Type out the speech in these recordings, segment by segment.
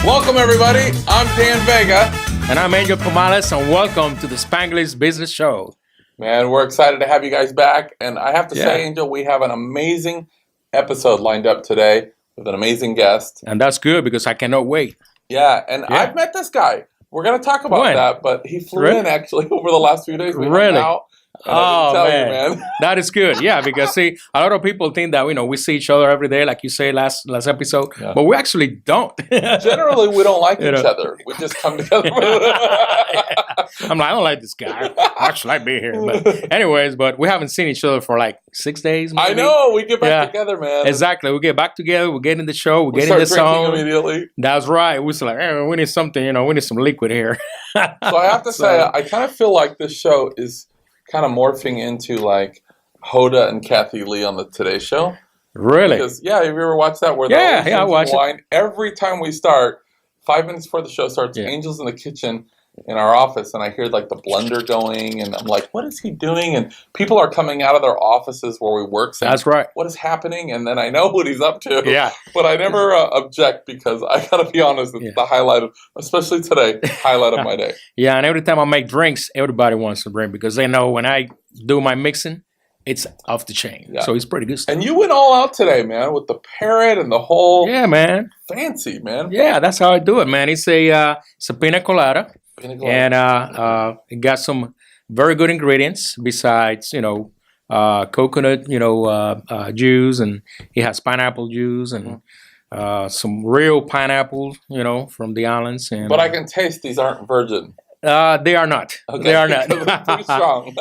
Welcome, everybody. I'm Dan Vega. And I'm Angel Pomales, and welcome to the Spanglish Business Show. Man, we're excited to have you guys back. And I have to say, Angel, we have an amazing episode lined up today with an amazing guest. And that's good because I cannot wait. Yeah, and I've met this guy. We're going to talk about that, but he flew in actually over the last few days. We hung out. Oh, man. That is good. Yeah, because see, a lot of people think that, we see each other every day, like you say last episode, but we actually don't. Generally, we don't like each other. We just come together. I'm like, I don't like this guy. Why should I be here? But anyways, we haven't seen each other for like 6 days, maybe. I know. We get back together, man. Exactly. We get back together. We get in the show. We get in the song. Immediately. That's right. We're like, we need something, we need some liquid here. So I have to say, I kind of feel like this show is kind of morphing into like Hoda and Kathy Lee on the Today Show. Really? Because, have you ever watched that? Where I watch it. Every time we start, 5 minutes before the show starts, Angel's in the kitchen in our office, and I hear like the blender going, and I'm like, what is he doing? And people are coming out of their offices where we work saying, that's right. What is happening? And then I know what he's up to. Yeah. But I never object because I got to be honest, it's the highlight of, especially today, highlight of my day. Yeah, and every time I make drinks, everybody wants a drink because they know when I do my mixing, it's off the chain. Yeah. So it's pretty good stuff. And you went all out today, man, with the parrot and the whole... Yeah, man. Fancy, man. Yeah, that's how I do it, man. It's a pina colada. And it got some very good ingredients besides, coconut, juice, and it has pineapple juice and some real pineapple, from the islands. And, but I can taste these aren't virgin. They are not. Okay. They are not. Pretty strong.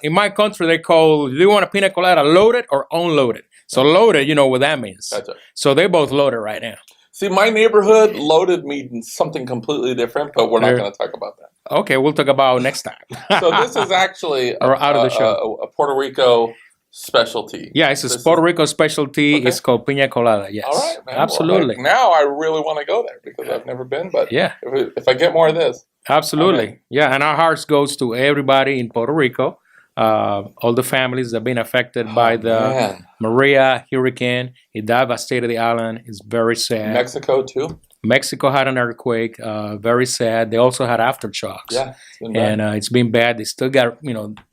In my country, they call, do you want a pina colada loaded or unloaded? So loaded, you know what that means. Gotcha. So they're both loaded right now. See, my neighborhood loaded means something completely different, but we're not going to talk about that. Okay, we'll talk about it next time. So this is actually out of the show. A Puerto Rico specialty. Yeah, it's a Puerto Rico specialty. Okay. It's called pina colada. Yes. All right, man. Absolutely. Well, now I really want to go there because I've never been, but if I get more of this. Absolutely. Yeah, and our hearts goes to everybody in Puerto Rico. All the families that have been affected by the Maria hurricane. It devastated the island. It's very sad. Mexico too? Mexico had an earthquake. Very sad. They also had aftershocks. Yeah, it's been bad. And it's been bad. They still got,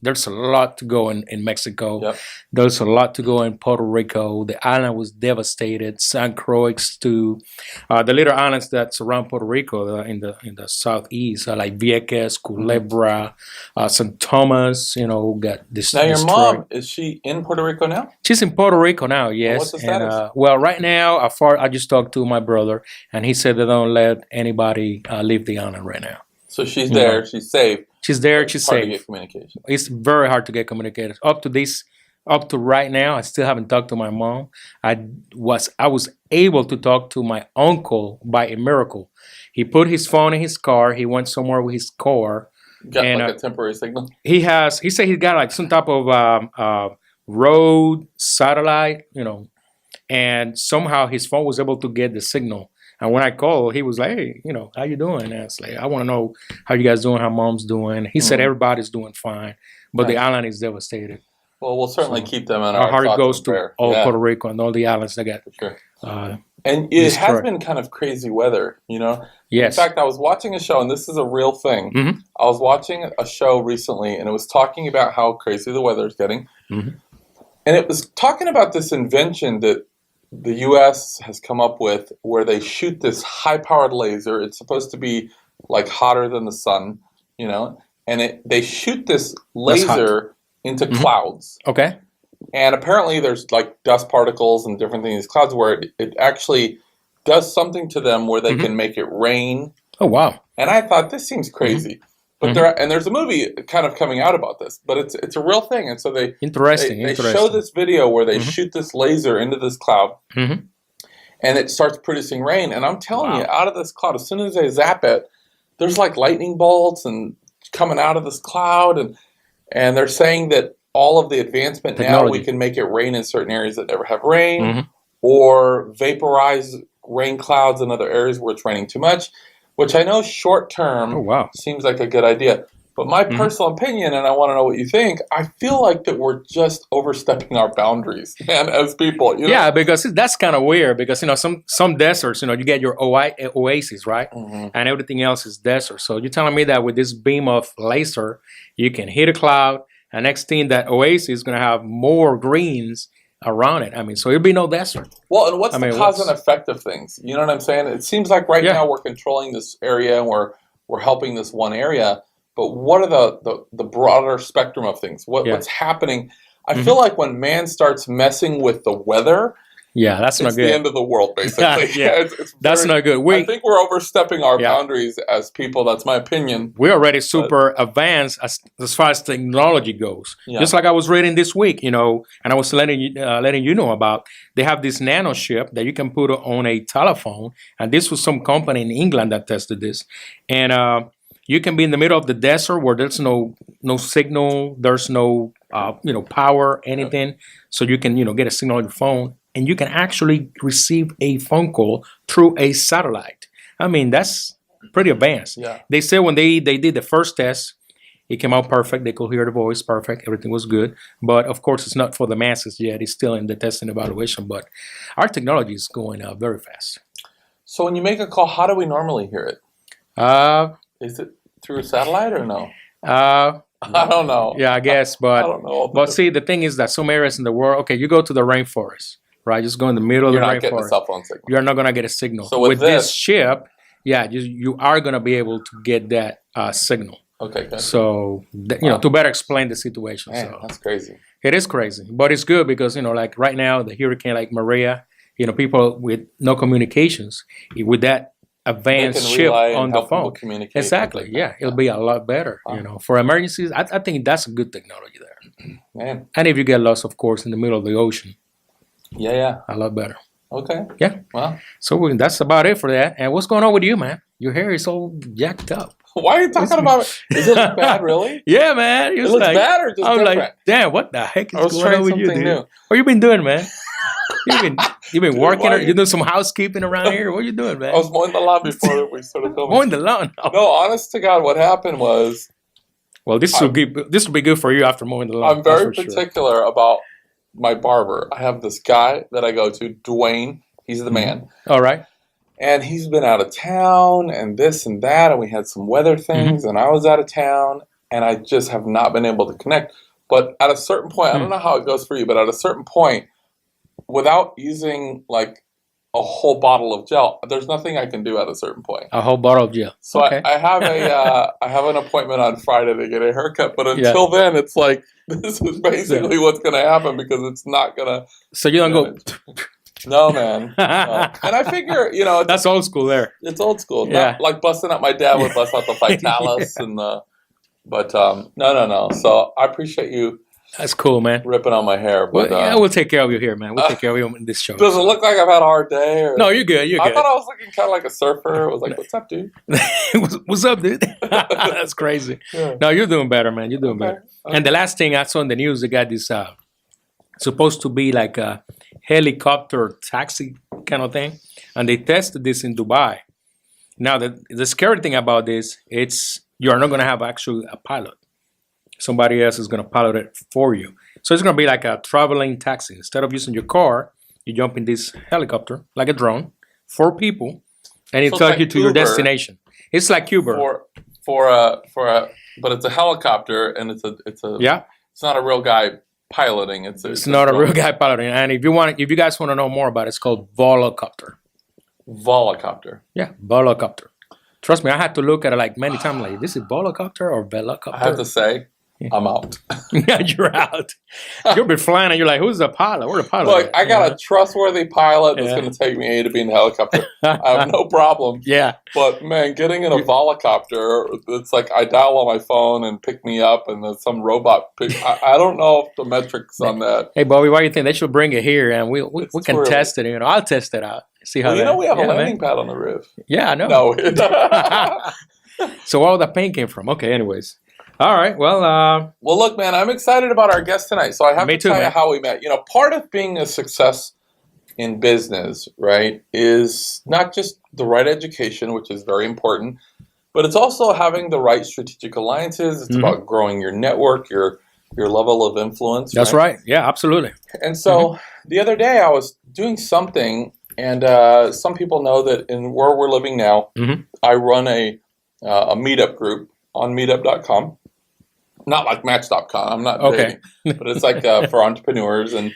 there's a lot to go in Mexico. Yep. There's a lot to go in Puerto Rico. The island was devastated. San Croix too. The little islands that surround Puerto Rico in the southeast, like Vieques, Culebra, St. Thomas, got destroyed. Now your mom, is she in Puerto Rico now? She's in Puerto Rico now, yes. What's the status? Well, right now, I just talked to my brother, and he said they don't let anybody leave the island right now. So she's there, she's safe. She's there, she's safe. Hard to get communication. It's very hard to get communication. Up to right now, I still haven't talked to my mom. I was able to talk to my uncle by a miracle. He put his phone in his car. He went somewhere with his car. Got like a temporary signal? He said he got like some type of road satellite, and somehow his phone was able to get the signal. And when I called, he was like, hey, how you doing? And I was like, I want to know how you guys doing, how mom's doing. He said everybody's doing fine, but the island is devastated. Well, we'll certainly keep them in our heart goes to prayer. all Puerto Rico and all the islands that got. Sure. And it has been kind of crazy weather, Yes. In fact, I was watching a show, and this is a real thing. Mm-hmm. I was watching a show recently, and it was talking about how crazy the weather is getting. Mm-hmm. And it was talking about this invention that the U.S. has come up with where they shoot this high-powered laser. It's supposed to be like hotter than the sun, and they shoot this laser into clouds. Okay. And apparently there's like dust particles and different things in these clouds where it actually does something to them where they can make it rain. Oh, wow. And I thought, this seems crazy. But there's a movie kind of coming out about this, but it's a real thing. And so they show this video where they shoot this laser into this cloud, and it starts producing rain. And I'm telling you, out of this cloud, as soon as they zap it, there's like lightning bolts and coming out of this cloud, and they're saying that all of the advancement technology. Now we can make it rain in certain areas that never have rain, or vaporize rain clouds in other areas where it's raining too much. Which I know short term seems like a good idea. But my personal opinion, and I want to know what you think, I feel like that we're just overstepping our boundaries, man, as people. You know? Yeah, because that's kind of weird because, some deserts, you get your oasis, right? Mm-hmm. And everything else is desert. So you're telling me that with this beam of laser, you can hit a cloud, and next thing that oasis is going to have more greens around it. I mean, so it'll be no desert. Well, and what's the cause and effect of things? You know what I'm saying? It seems like now we're controlling this area and we're helping this one area. But what are the broader spectrum of things? What's happening? I feel like when man starts messing with the weather, that's not good. It's the end of the world, basically. That's not good. I think we're overstepping our boundaries as people. That's my opinion. We're already super advanced as far as technology goes. Yeah. Just like I was reading this week, and I was letting you know about. They have this nano chip that you can put on a telephone, and this was some company in England that tested this, and you can be in the middle of the desert where there's no signal, there's no power, anything. So you can get a signal on your phone, and you can actually receive a phone call through a satellite. I mean, that's pretty advanced. Yeah. They said when they did the first test, it came out perfect. They could hear the voice perfect. Everything was good. But of course, it's not for the masses yet. It's still in the test and evaluation. But our technology is going very fast. So when you make a call, how do we normally hear it? Is it through a satellite or no? I don't know. Yeah, I guess. But I don't know. But see, the thing is that some areas in the world, okay, you go to the rainforest, right? Just go in the middle of the rainforest. You're not getting a cell phone signal. You're not going to get a signal. So with this chip, you are going to be able to get that signal. Okay, good. So, to better explain the situation. Man, that's crazy. It is crazy. But it's good because, like right now, the hurricane like Maria, people with no communications, with that advanced chip on the phone. Exactly. Yeah, it'll be a lot better. For emergencies, I think that's a good technology there. Man. And if you get lost, of course, in the middle of the ocean. Yeah. A lot better. Okay. Yeah. Wow. So that's about it for that. And what's going on with you, man? Your hair is all jacked up. Why are you talking about it? Does it look bad, really? Yeah, man. It looks bad or just different? Like, damn, what the heck is going on with you, dude? New. What you been doing, man? You've been working. You doing some housekeeping around here? What are you doing, man? I was mowing the lawn before we started filming. Mowing the lawn? No, honest to God, what happened was... Well, this will be good for you after mowing the lawn. I'm very particular about my barber. I have this guy that I go to, Dwayne. He's the man. All right. And he's been out of town and this and that, and we had some weather things, and I was out of town, and I just have not been able to connect. But at a certain point, I don't know how it goes for you, but at a certain point, without using like a whole bottle of gel, there's nothing I can do at a certain point. A whole bottle of gel. So okay. I have I have an appointment on Friday to get a haircut, but until then, it's like this is basically what's going to happen because it's not going to. So you don't go. No, man. No. And I figure, that's old school there. It's old school. Not like busting out. My dad would bust out the Vitalis and the. But no. So I appreciate you. That's cool, man. Ripping on my hair, but we'll take care of you here, man. We'll take care of you in this show. Does it look like I've had a hard day? Or... No, you're good. You're good. I thought I was looking kind of like a surfer. I was like, "What's up, dude?" What's up, dude? That's crazy. Yeah. No, you're doing better, man. You're doing better. Okay. And the last thing I saw in the news, they got this supposed to be like a helicopter taxi kind of thing, and they tested this in Dubai. Now, the scary thing about this, you are not going to have actually a pilot. Somebody else is going to pilot it for you. So it's going to be like a traveling taxi. Instead of using your car, you jump in this helicopter, like a drone, 4 people, and it takes you to your destination. It's like Uber. But it's a helicopter, and it's not a real guy piloting. It's not a real guy piloting. And if you guys want to know more about it, it's called volocopter. Volocopter. Yeah, volocopter. Trust me, I had to look at it like many times. Like, this is volocopter or velocopter? I have to say, I'm out. Yeah, you're out. You'll be flying, and you're like, "Who's the pilot? Where's the pilot?" Look, I got a trustworthy pilot that's going to take me A to B in the helicopter. I have no problem. Yeah. But man, getting in a volocopter, it's like I dial on my phone and pick me up, and then some robot. I don't know if the metrics on that. Hey, Bobby, why do you think they should bring it here and we can test it? I'll test it out. See how. We have a landing pad on the roof. Yeah, I know. No. So all that paint came from. Okay, anyways. All right. Well, look, man, I'm excited about our guest tonight. So I have to tell you how we met. Part of being a success in business, right, is not just the right education, which is very important, But it's also having the right strategic alliances. It's about growing your network, your level of influence. That's right. Yeah, absolutely. And so the other day I was doing something, and some people know that in where we're living now, I run a meetup group on meetup.com. Not like Match.com. I'm not dating, but it's like for entrepreneurs. And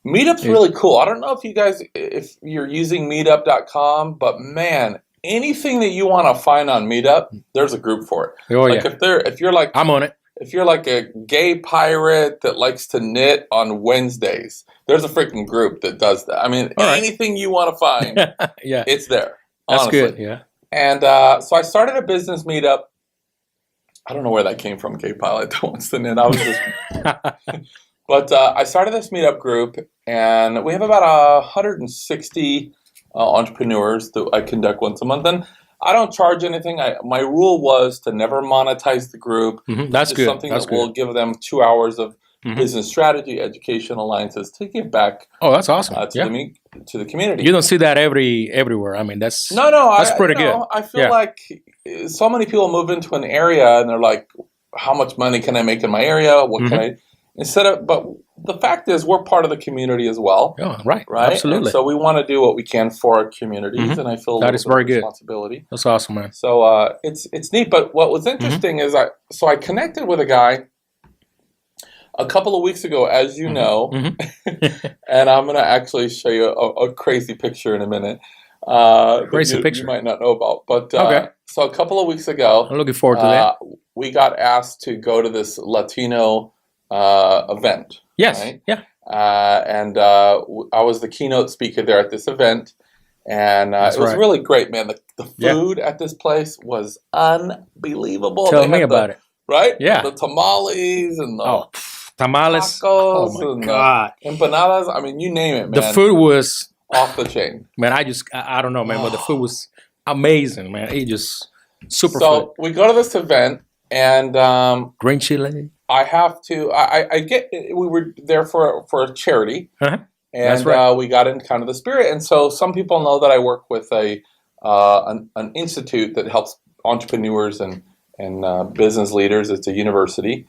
Meetup's really cool. I don't know if you're using Meetup.com, but man, anything that you want to find on Meetup, there's a group for it. Oh, like if you're like, I'm on it. If you're like a gay pirate that likes to knit on Wednesdays, there's a freaking group that does that. I mean, anything you want to find, it's there. Honestly. That's good. Yeah. And so I started a business meetup. I don't know where that came from, gay pilot that wants to knit. I was just, but I started this meetup group, and we have about 160 entrepreneurs that I conduct once a month. And I don't charge anything. My rule was to never monetize the group. That's good. Something that will give them 2 hours of business strategy, education, alliances to give back. Oh, that's awesome. To the community. You don't see that everywhere. I mean, that's pretty good. I feel like so many people move into an area and they're like, how much money can I make in my area? What can I, but the fact is we're part of the community as well. Oh, right. Absolutely. And so we want to do what we can for our communities, and I feel that is very good. Responsibility. That's awesome, man. So it's neat. But what was interesting is I connected with a guy a couple of weeks ago, as you know, and I'm going to actually show you a crazy picture in a minute. Crazy picture you might not know about, but so a couple of weeks ago, I'm looking forward to that. We got asked to go to this Latino event. Yes. Right? Yeah. And I was the keynote speaker there at this event, and it was really great, man. The food at this place was unbelievable. Tell me about it. Right? Yeah. The tamales and the tamales. Tacos Oh my God. Empanadas. I mean, you name it, man. The food was off the chain. Man, I don't know, man, but the food was amazing, man. It just super food. So we go to this event, and green chili. I have to. We were there for a charity, and we got in kind of the spirit. And so some people know that I work with an institute that helps entrepreneurs and business leaders. It's a university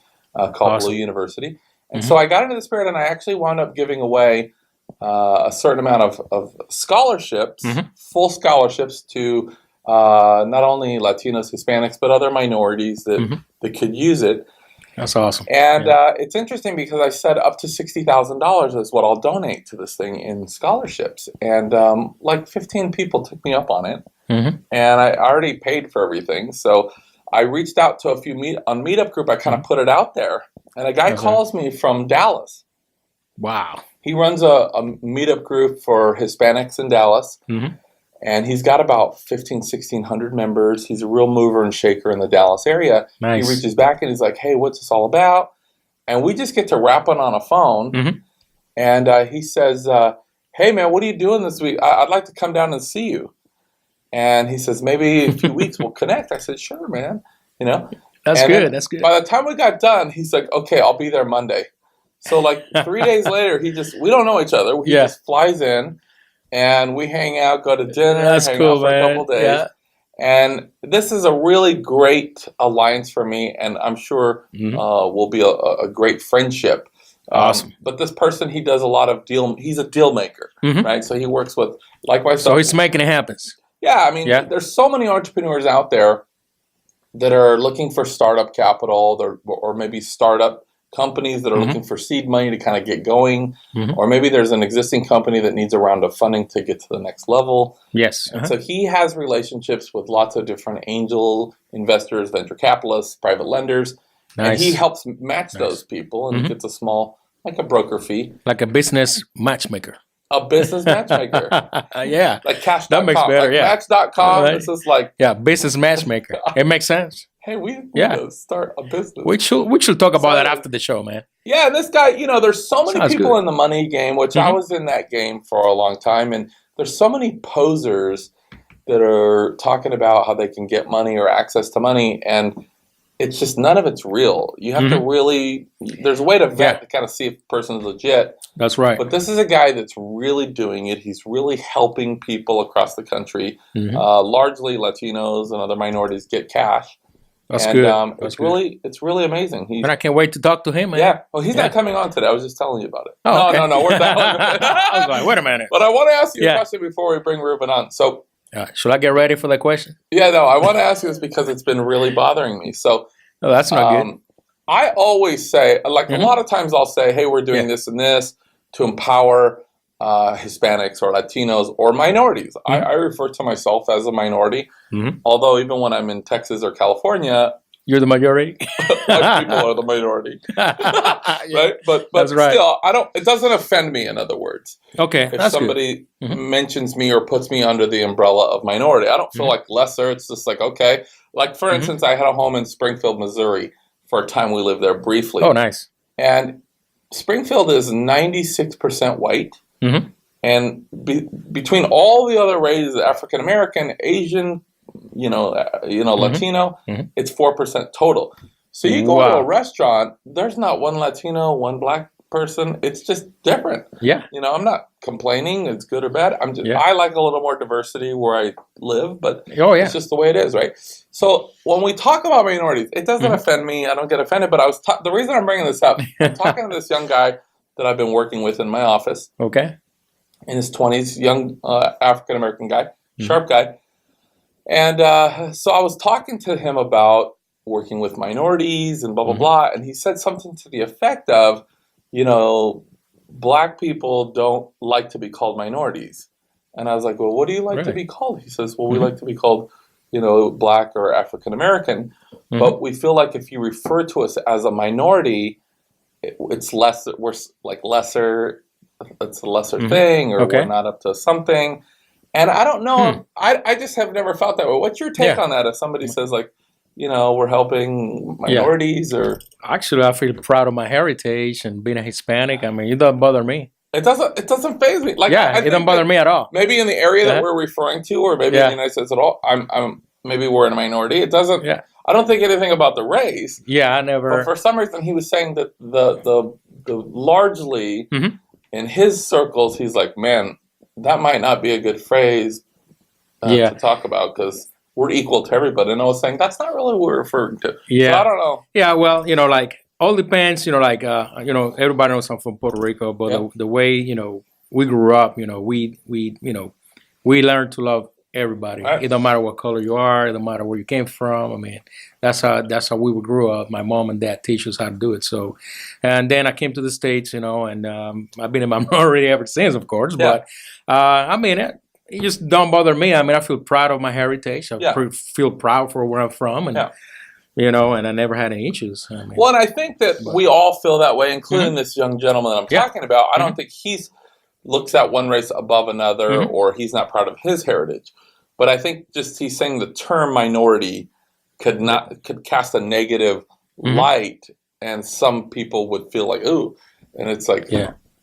called Blue University. And so I got into the spirit, and I actually wound up giving away a certain amount of scholarships, full scholarships to not only Latinos, Hispanics, but other minorities that could use it. That's awesome. And it's interesting because I said up to $60,000 is what I'll donate to this thing in scholarships. And like 15 people took me up on it. And I already paid for everything. So I reached out to a few on Meetup group. I kind of put it out there. And a guy calls me from Dallas. Wow. He runs a Meetup group for Hispanics in Dallas. And he's got about 1,600 members. He's a real mover and shaker in the Dallas area. Nice. He reaches back and he's like, hey, what's this all about? And we just get to rapping on a phone. And he says, hey, man, what are you doing this week? I'd like to come down and see you. And he says, maybe in a few weeks we'll connect. I said, sure, man. You know, That's good. That's good. By the time we got done, he's like, okay, I'll be there Monday. So like 3 days later, we don't know each other. He just flies in. And we hang out, go to dinner, hang out for a couple days. Yeah. And this is a really great alliance for me, and I'm sure will be a great friendship. Awesome. But this person, he does a lot of he's a deal maker, right? So he works with, like myself. So he's making it happen. Yeah, I mean, there's so many entrepreneurs out there that are looking for startup capital or maybe startup companies that are looking for seed money to kind of get going, or maybe there's an existing company that needs a round of funding to get to the next level. Yes. And so he has relationships with lots of different angel investors, venture capitalists, private lenders, and he helps match those people and gets a small, like a broker fee. Like a business matchmaker. A business matchmaker. Yeah. Like Cash.com. That makes better, like Match.com. This is like... Yeah, business matchmaker. It makes sense. Hey, we need to start a business. We should talk about that after the show, man. Yeah, and this guy, there's so many people in the money game, which I was in that game for a long time, and there's so many posers that are talking about how they can get money or access to money, and it's just none of it's real. You have to really, there's a way to vet to kind of see if a person is legit. That's right. But this is a guy that's really doing it. He's really helping people across the country, largely Latinos and other minorities, get cash. That's good. It's really amazing. And I can't wait to talk to him, man. Yeah. Well, he's not coming on today. I was just telling you about it. Oh, okay. No. We're done. I was like, wait a minute. But I want to ask you a question before we bring Ruben on. So, should I get ready for that question? Yeah, no. I want to ask you this because it's been really bothering me. So, that's not good. I always say, like a lot of times I'll say, hey, we're doing this and this to empower Hispanics or Latinos or minorities. I refer to myself as a minority, although even when I'm in Texas or California, you're the majority. Most people are the minority, right? But still, it doesn't offend me. In other words, okay, if somebody mentions me or puts me under the umbrella of minority, I don't feel like lesser. It's just like, okay, like for instance, I had a home in Springfield, Missouri for a time. We lived there briefly. Oh, nice. And Springfield is 96% white. And between all the other races, African American, Asian, Latino, it's 4% total. So you go to a restaurant, there's not one Latino, one black person. It's just different. Yeah. I'm not complaining. It's good or bad. I like a little more diversity where I live, but it's just the way it is, right? So when we talk about minorities, it doesn't offend me. I don't get offended. But the reason I'm bringing this up, I'm talking to this young guy that I've been working with in my office. Okay. In his 20s, young African American guy, sharp guy. And so I was talking to him about working with minorities and blah, blah, blah. And he said something to the effect of, black people don't like to be called minorities. And I was like, well, what do you like to be called? He says, well, we like to be called, black or African American. But we feel like if you refer to us as a minority, it's less, we're like lesser. It's a lesser thing, or we're not up to something. And I don't know. I just have never felt that way. What's your take on that? If somebody says like, we're helping minorities, or actually, I feel proud of my heritage and being a Hispanic. I mean, it doesn't bother me. It doesn't faze me. Like, it doesn't bother me at all. Maybe in the area that we're referring to, or maybe in the United States at all, maybe we're in a minority. It doesn't. Yeah. I don't think anything about the race. Yeah, I never. But for some reason, he was saying that the largely. In his circles, he's like, man, that might not be a good phrase to talk about because we're equal to everybody. And I was saying, that's not really what we're referring to. Yeah. So I don't know. Yeah, well, like, all depends, everybody knows I'm from Puerto Rico, but the way, we grew up, we learned to love everybody. Right. It don't matter what color you are. It don't matter where you came from. I mean, that's how we grew up. My mom and dad teach us how to do it. So, and then I came to the States, and I've been in my minority ever since, of course. Yeah. But it just don't bother me. I mean, I feel proud of my heritage. I feel proud for where I'm from, and and I never had any issues. I mean, well, and I think that we all feel that way, including this young gentleman that I'm talking about. I don't think he's looks at one race above another, or he's not proud of his heritage. But I think just he's saying the term minority could cast a negative light, and some people would feel like, ooh, and it's like,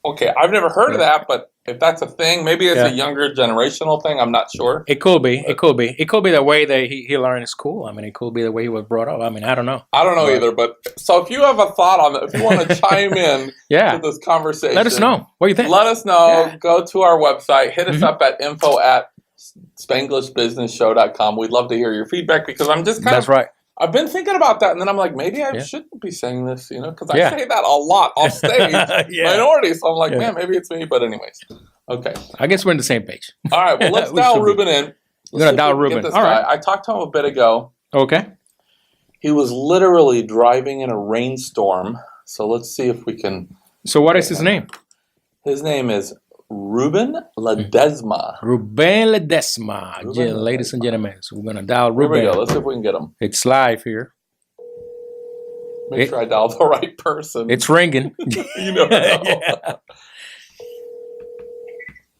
okay, I've never heard of that, but if that's a thing, maybe it's a younger generational thing. I'm not sure. It could be. It could be. It could be the way that he learned in school. I mean, it could be the way he was brought up. I mean, I don't know. I don't know either. But so if you have a thought on that, if you want to chime in to this conversation, let us know. What do you think? Let us know. Yeah. Go to our website. Hit us up at info@SpanglishBusinessShow.com. We'd love to hear your feedback because I'm just kind of. That's right. I've been thinking about that, and then I'm like, maybe I shouldn't be saying this, because I say that a lot off stage, minority. So I'm like, man, maybe it's me. But anyways, okay. I guess we're on the same page. All right, well, let's dial Ruben in. We're going to dial Ruben. All right. I talked to him a bit ago. Okay. He was literally driving in a rainstorm. So let's see if we can. So what is his name? His name is Ruben Ledesma. Ruben Ledesma. Ladies and gentlemen, so we're going to dial Ruben. Here we go. Let's see if we can get him. It's live here. Make sure I dial the right person. It's ringing. You never know.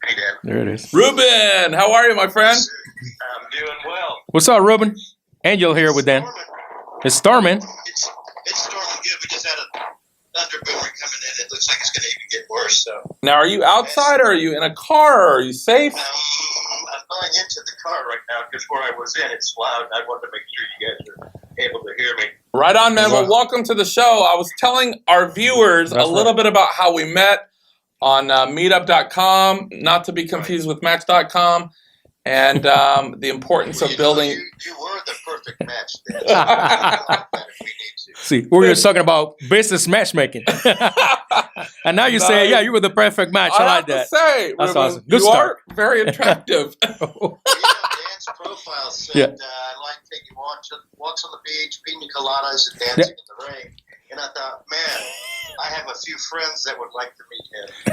Hey, Dan. There it is. Ruben, how are you, my friend? I'm doing well. What's up, Ruben? Angel here with Dan. It's storming. It's storming good. We just had a thunderboomer coming in. It looks like it's going to even get worse. So. Now, are you outside or are you in a car? Or are you safe? I'm going into the car right now because where I was in, it's loud. I wanted to make sure you guys are able to hear me. Right on, man. Well, welcome to the show. I was telling our viewers a little bit about how we met. on meetup.com, not to be confused with match.com. And the importance of building. You were the perfect match then. See, we were just talking about business matchmaking. And now you say, yeah, you were the perfect match. I like that. Say, that's Ruben, awesome. Good you start. are very attractive. Dan's profile said, I like taking walks on the beach, pina coladas, and dancing in the rain. And I thought, man, I have a few friends that would like to meet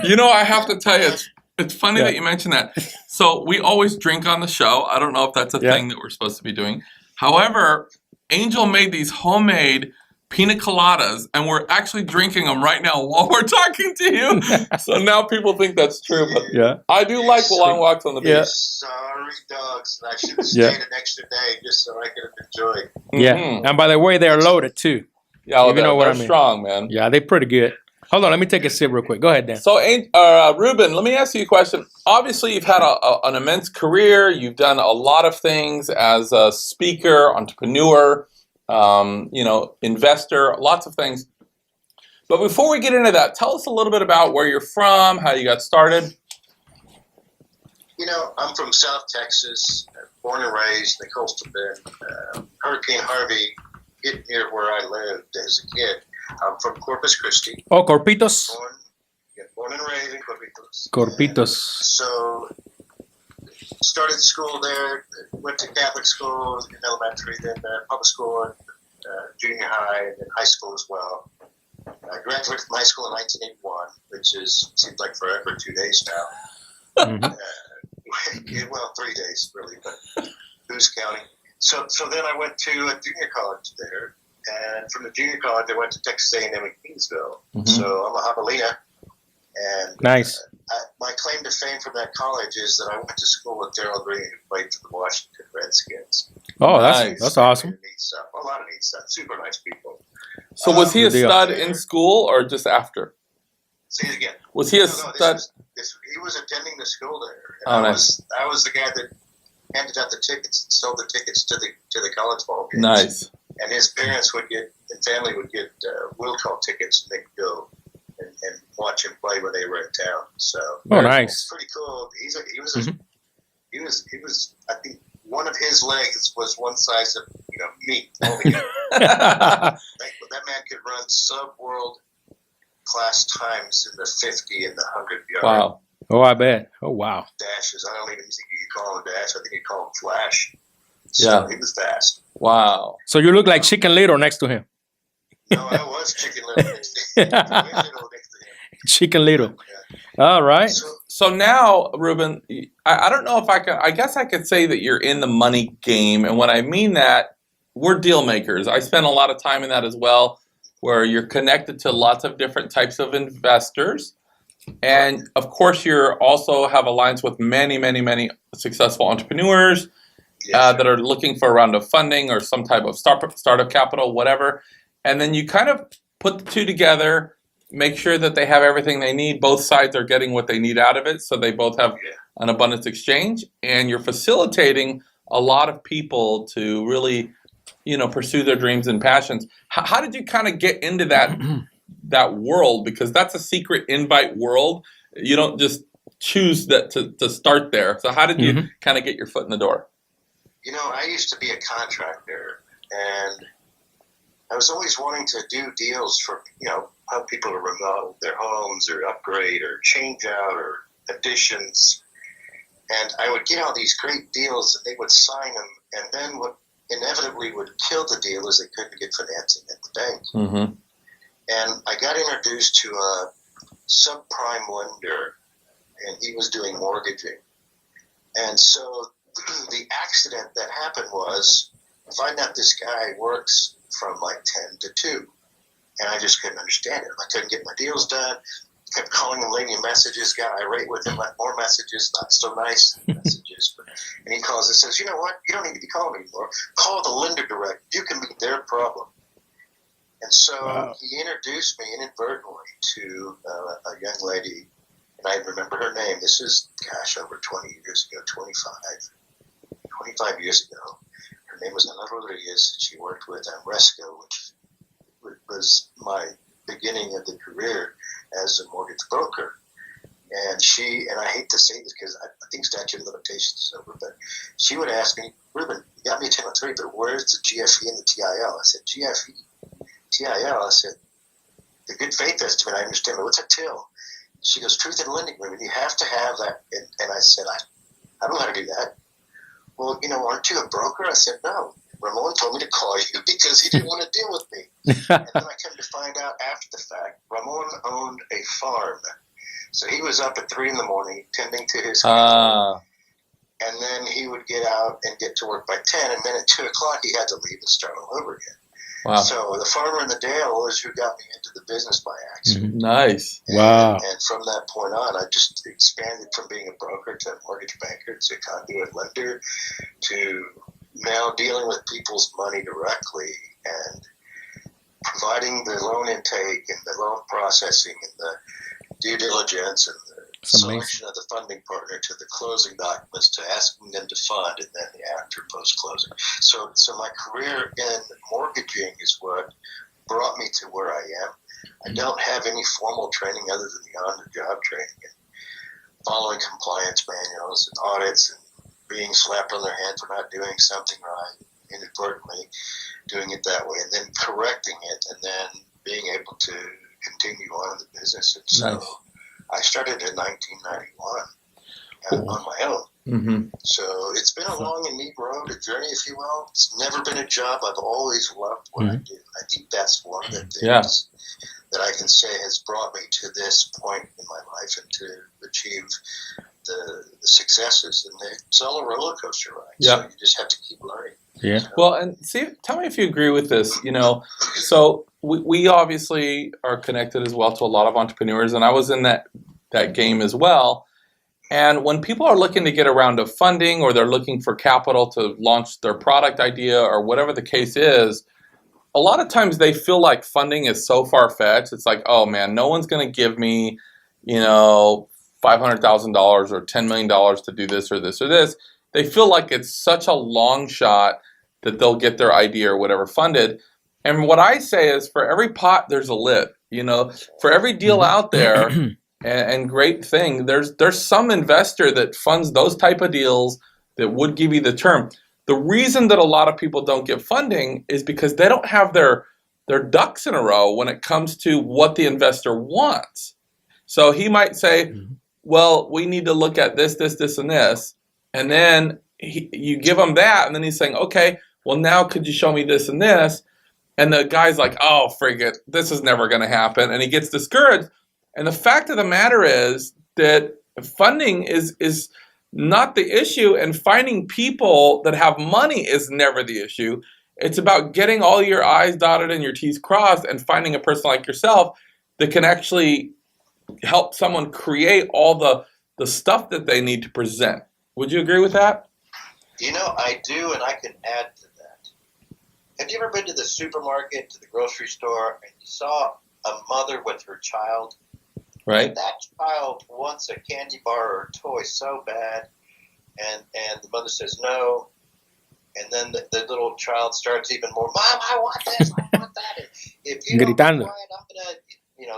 him. You know, I have to tell you, it's funny that you mentioned that. So we always drink on the show. I don't know if that's a thing that we're supposed to be doing. However, Angel made these homemade pina coladas, and we're actually drinking them right now while we're talking to you. So now people think that's true, but I do like long walks on the beach. Sorry, dogs. I should have stayed an extra day just so I could have enjoyed. Yeah, and by the way, they're loaded too. Yeah, you know what I mean. Strong, man. Yeah, they're pretty good. Hold on, let me take a sip real quick. Go ahead, Dan. So, Ruben, let me ask you a question. Obviously, you've had an immense career. You've done a lot of things as a speaker, entrepreneur, investor, lots of things. But before we get into that, tell us a little bit about where you're from, how you got started. I'm from South Texas, born and raised in the coastal bend. Hurricane Harvey hit near where I lived as a kid. I'm from Corpus Christi. Oh, Corpitos. Born and raised in Corpitos. Corpitos. And so, started school there, went to Catholic school in elementary, then public school, junior high, and then high school as well. I graduated from high school in 1981, which seems like forever, 2 days now. Mm-hmm. Well, 3 days, really, but who's counting? So then I went to a junior college there. And from the junior college, I went to Texas A&M in Kingsville. Mm-hmm. So I'm a Jabalina. And nice. My claim to fame from that college is that I went to school with Darryl Green, who played for the Washington Redskins. Oh, that's awesome. Neat stuff. A lot of neat stuff. Super nice people. So was he a stud in school or just after? Say it again. Was he a stud? He was attending the school there. And nice. I was the guy that handed out the tickets, sold the tickets to the college ball games. Nice. And his parents and family would get will call tickets, and they could go and watch him play when they were in town. So, nice, pretty cool. He was. I think one of his legs was one size of me. That man could run sub-world class times in the 50 and the 100 yard. Wow. Oh, I bet. Oh, wow. Dashes. I don't even think you could call him dash. I think you call him flash. So he was fast. Wow. So you look like Chicken Little next to him. No, I was Chicken Little next to him. Chicken Little. Yeah. All right. So now, Ruben, I don't know if I guess I could say that you're in the money game. And when I mean that, we're deal makers. I spend a lot of time in that as well, where you're connected to lots of different types of investors. And of course, you also have alliance with many, many, many successful entrepreneurs. That are looking for a round of funding or some type of startup capital, whatever. And then you kind of put the two together, make sure that they have everything they need. Both sides are getting what they need out of it, so they both have an abundance exchange. And you're facilitating a lot of people to really, pursue their dreams and passions. How did you kind of get into that world? Because that's a secret invite world. You don't just choose that to start there. So how did you kind of get your foot in the door? I used to be a contractor, and I was always wanting to do deals for, help people to remodel their homes or upgrade or change out or additions. And I would get all these great deals, and they would sign them, and then what inevitably would kill the deal is they couldn't get financing at the bank. Mm-hmm. And I got introduced to a subprime lender, and he was doing mortgaging. And so the accident that happened was I find out this guy works from like 10 to 2, and I just couldn't understand it. I couldn't get my deals done. Kept calling him, leaving messages, got irate with him, left more messages, not so nice messages. And he calls and says, you know what? You don't need to be calling anymore. Call the lender direct. You can be their problem. And so he introduced me inadvertently to a young lady, and I remember her name. This is, over 20 years ago, 25 years ago. Her name was Ana Rodriguez. She worked with Amresco, which was my beginning of the career as a mortgage broker. And I hate to say this because I think statute of limitations is over, but she would ask me, Ruben, you got me a 1003, but where's the GFE and the TIL? I said, GFE, TIL. I said, the good faith estimate, I understand, but what's a TIL? She goes, truth in lending, Ruben, you have to have that. And I said, I don't know how to do that. Well, aren't you a broker? I said, no. Ramon told me to call you because he didn't want to deal with me. And then I come to find out after the fact, Ramon owned a farm. So he was up at 3 a.m. tending to his cattle. And then he would get out and get to work by 10. And then at 2 o'clock, he had to leave and start all over again. Wow. So the farmer in the Dale is who got me into the business by accident. Nice. Wow. And from that point on, I just expanded from being a broker to a mortgage banker to conduit lender to now dealing with people's money directly and providing the loan intake and the loan processing and the due diligence and the selection of the funding partner to the closing documents to asking them to fund and then the after post-closing. So my career in mortgaging is what brought me to where I am. I don't have any formal training other than the on-the-job training and following compliance manuals and audits and being slapped on their hand for not doing something right, inadvertently doing it that way, and then correcting it, and then being able to continue on in the business. And so I started in 1991 on my own. Mm-hmm. So it's been a long and neat road, a journey, if you will. It's never been a job. I've always loved what I do. I think that's one of the things that I can say has brought me to this point in my life and to achieve the successes. And it's all a roller coaster ride. So you just have to keep learning. Yeah. So, well, and see, tell me if you agree with this. So we obviously are connected as well to a lot of entrepreneurs, and I was in that game as well. And when people are looking to get a round of funding or they're looking for capital to launch their product idea or whatever the case is, a lot of times they feel like funding is so far-fetched. It's like, oh man, no one's going to give me, $500,000 or $10 million to do this or this or this. They feel like it's such a long shot that they'll get their idea or whatever funded. And what I say is, for every pot, there's a lid. For every deal out there and great thing, there's some investor that funds those type of deals that would give you the term. The reason that a lot of people don't get funding is because they don't have their ducks in a row when it comes to what the investor wants. So he might say, well, we need to look at this, this, this, and this. And then you give him that, and then he's saying, okay, well, now could you show me this and this? And the guy's like, oh, frig it, this is never going to happen. And he gets discouraged. And the fact of the matter is that funding is not the issue, and finding people that have money is never the issue. It's about getting all your I's dotted and your T's crossed and finding a person like yourself that can actually help someone create all the stuff that they need to present. Would you agree with that? I do, and I can add to that. Have you ever been to the supermarket, to the grocery store, and you saw a mother with her child? Right. That child wants a candy bar or a toy so bad, and the mother says no, and then the little child starts even more, Mom, I want this, I want that. If you don't buy it, I'm gonna,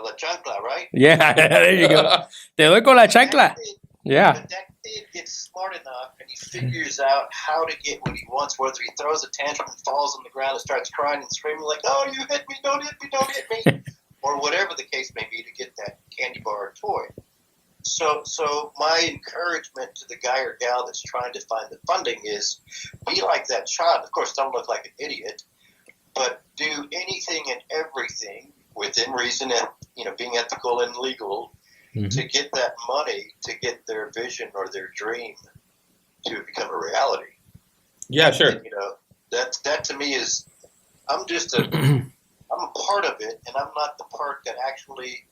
la chancla, right? Yeah, there you go. Te doy con la chancla. Yeah. But that kid gets smart enough, and he figures out how to get what he wants, whether he throws a tantrum and falls on the ground and starts crying and screaming like, oh, you hit me, don't hit me, don't hit me. Or whatever the case may be, to get that candy bar or toy. So my encouragement to the guy or gal that's trying to find the funding is, be like that child. Of course, don't look like an idiot, but do anything and everything within reason and being ethical and legal to get that money, to get their vision or their dream to become a reality. Yeah, sure. And, that to me is, I'm a part of it, and I'm not the part that actually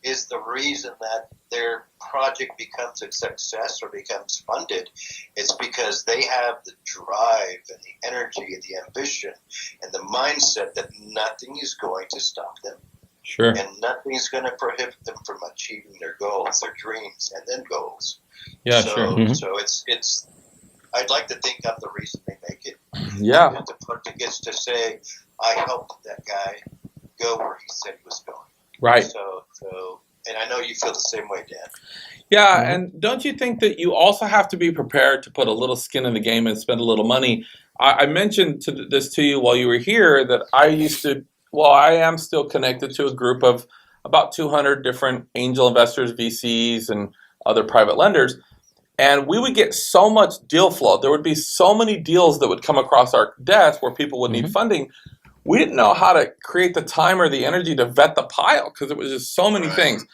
is the reason that their project becomes a success or becomes funded. It's because they have the drive and the energy and the ambition and the mindset that nothing is going to stop them. Sure. And nothing is going to prohibit them from achieving their goals, their dreams, and then goals. Yeah, sure. So it's. I'd like to think I'm the reason they make it. Yeah. And the part that gets to say, I helped that guy go where he said he was going. Right. So And I know you feel the same way, Dan. Yeah, and don't you think that you also have to be prepared to put a little skin in the game and spend a little money? I mentioned this to you while you were here that I am still connected to a group of about 200 different angel investors, VCs, and other private lenders. And we would get so much deal flow. There would be so many deals that would come across our desk where people would need funding. We didn't know how to create the time or the energy to vet the pile because it was just so many things.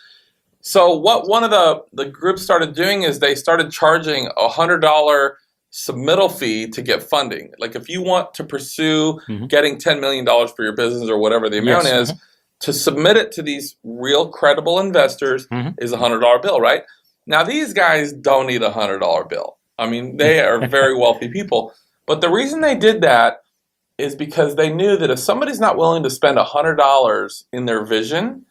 So what one of the groups started doing is they started charging $100 submittal fee to get funding. Like if you want to pursue getting $10 million for your business or whatever the amount is, to submit it to these real credible investors is a $100 bill, right? Now these guys don't need a $100 bill. I mean, they are very wealthy people. But the reason they did that is because they knew that if somebody's not willing to spend $100 in their vision,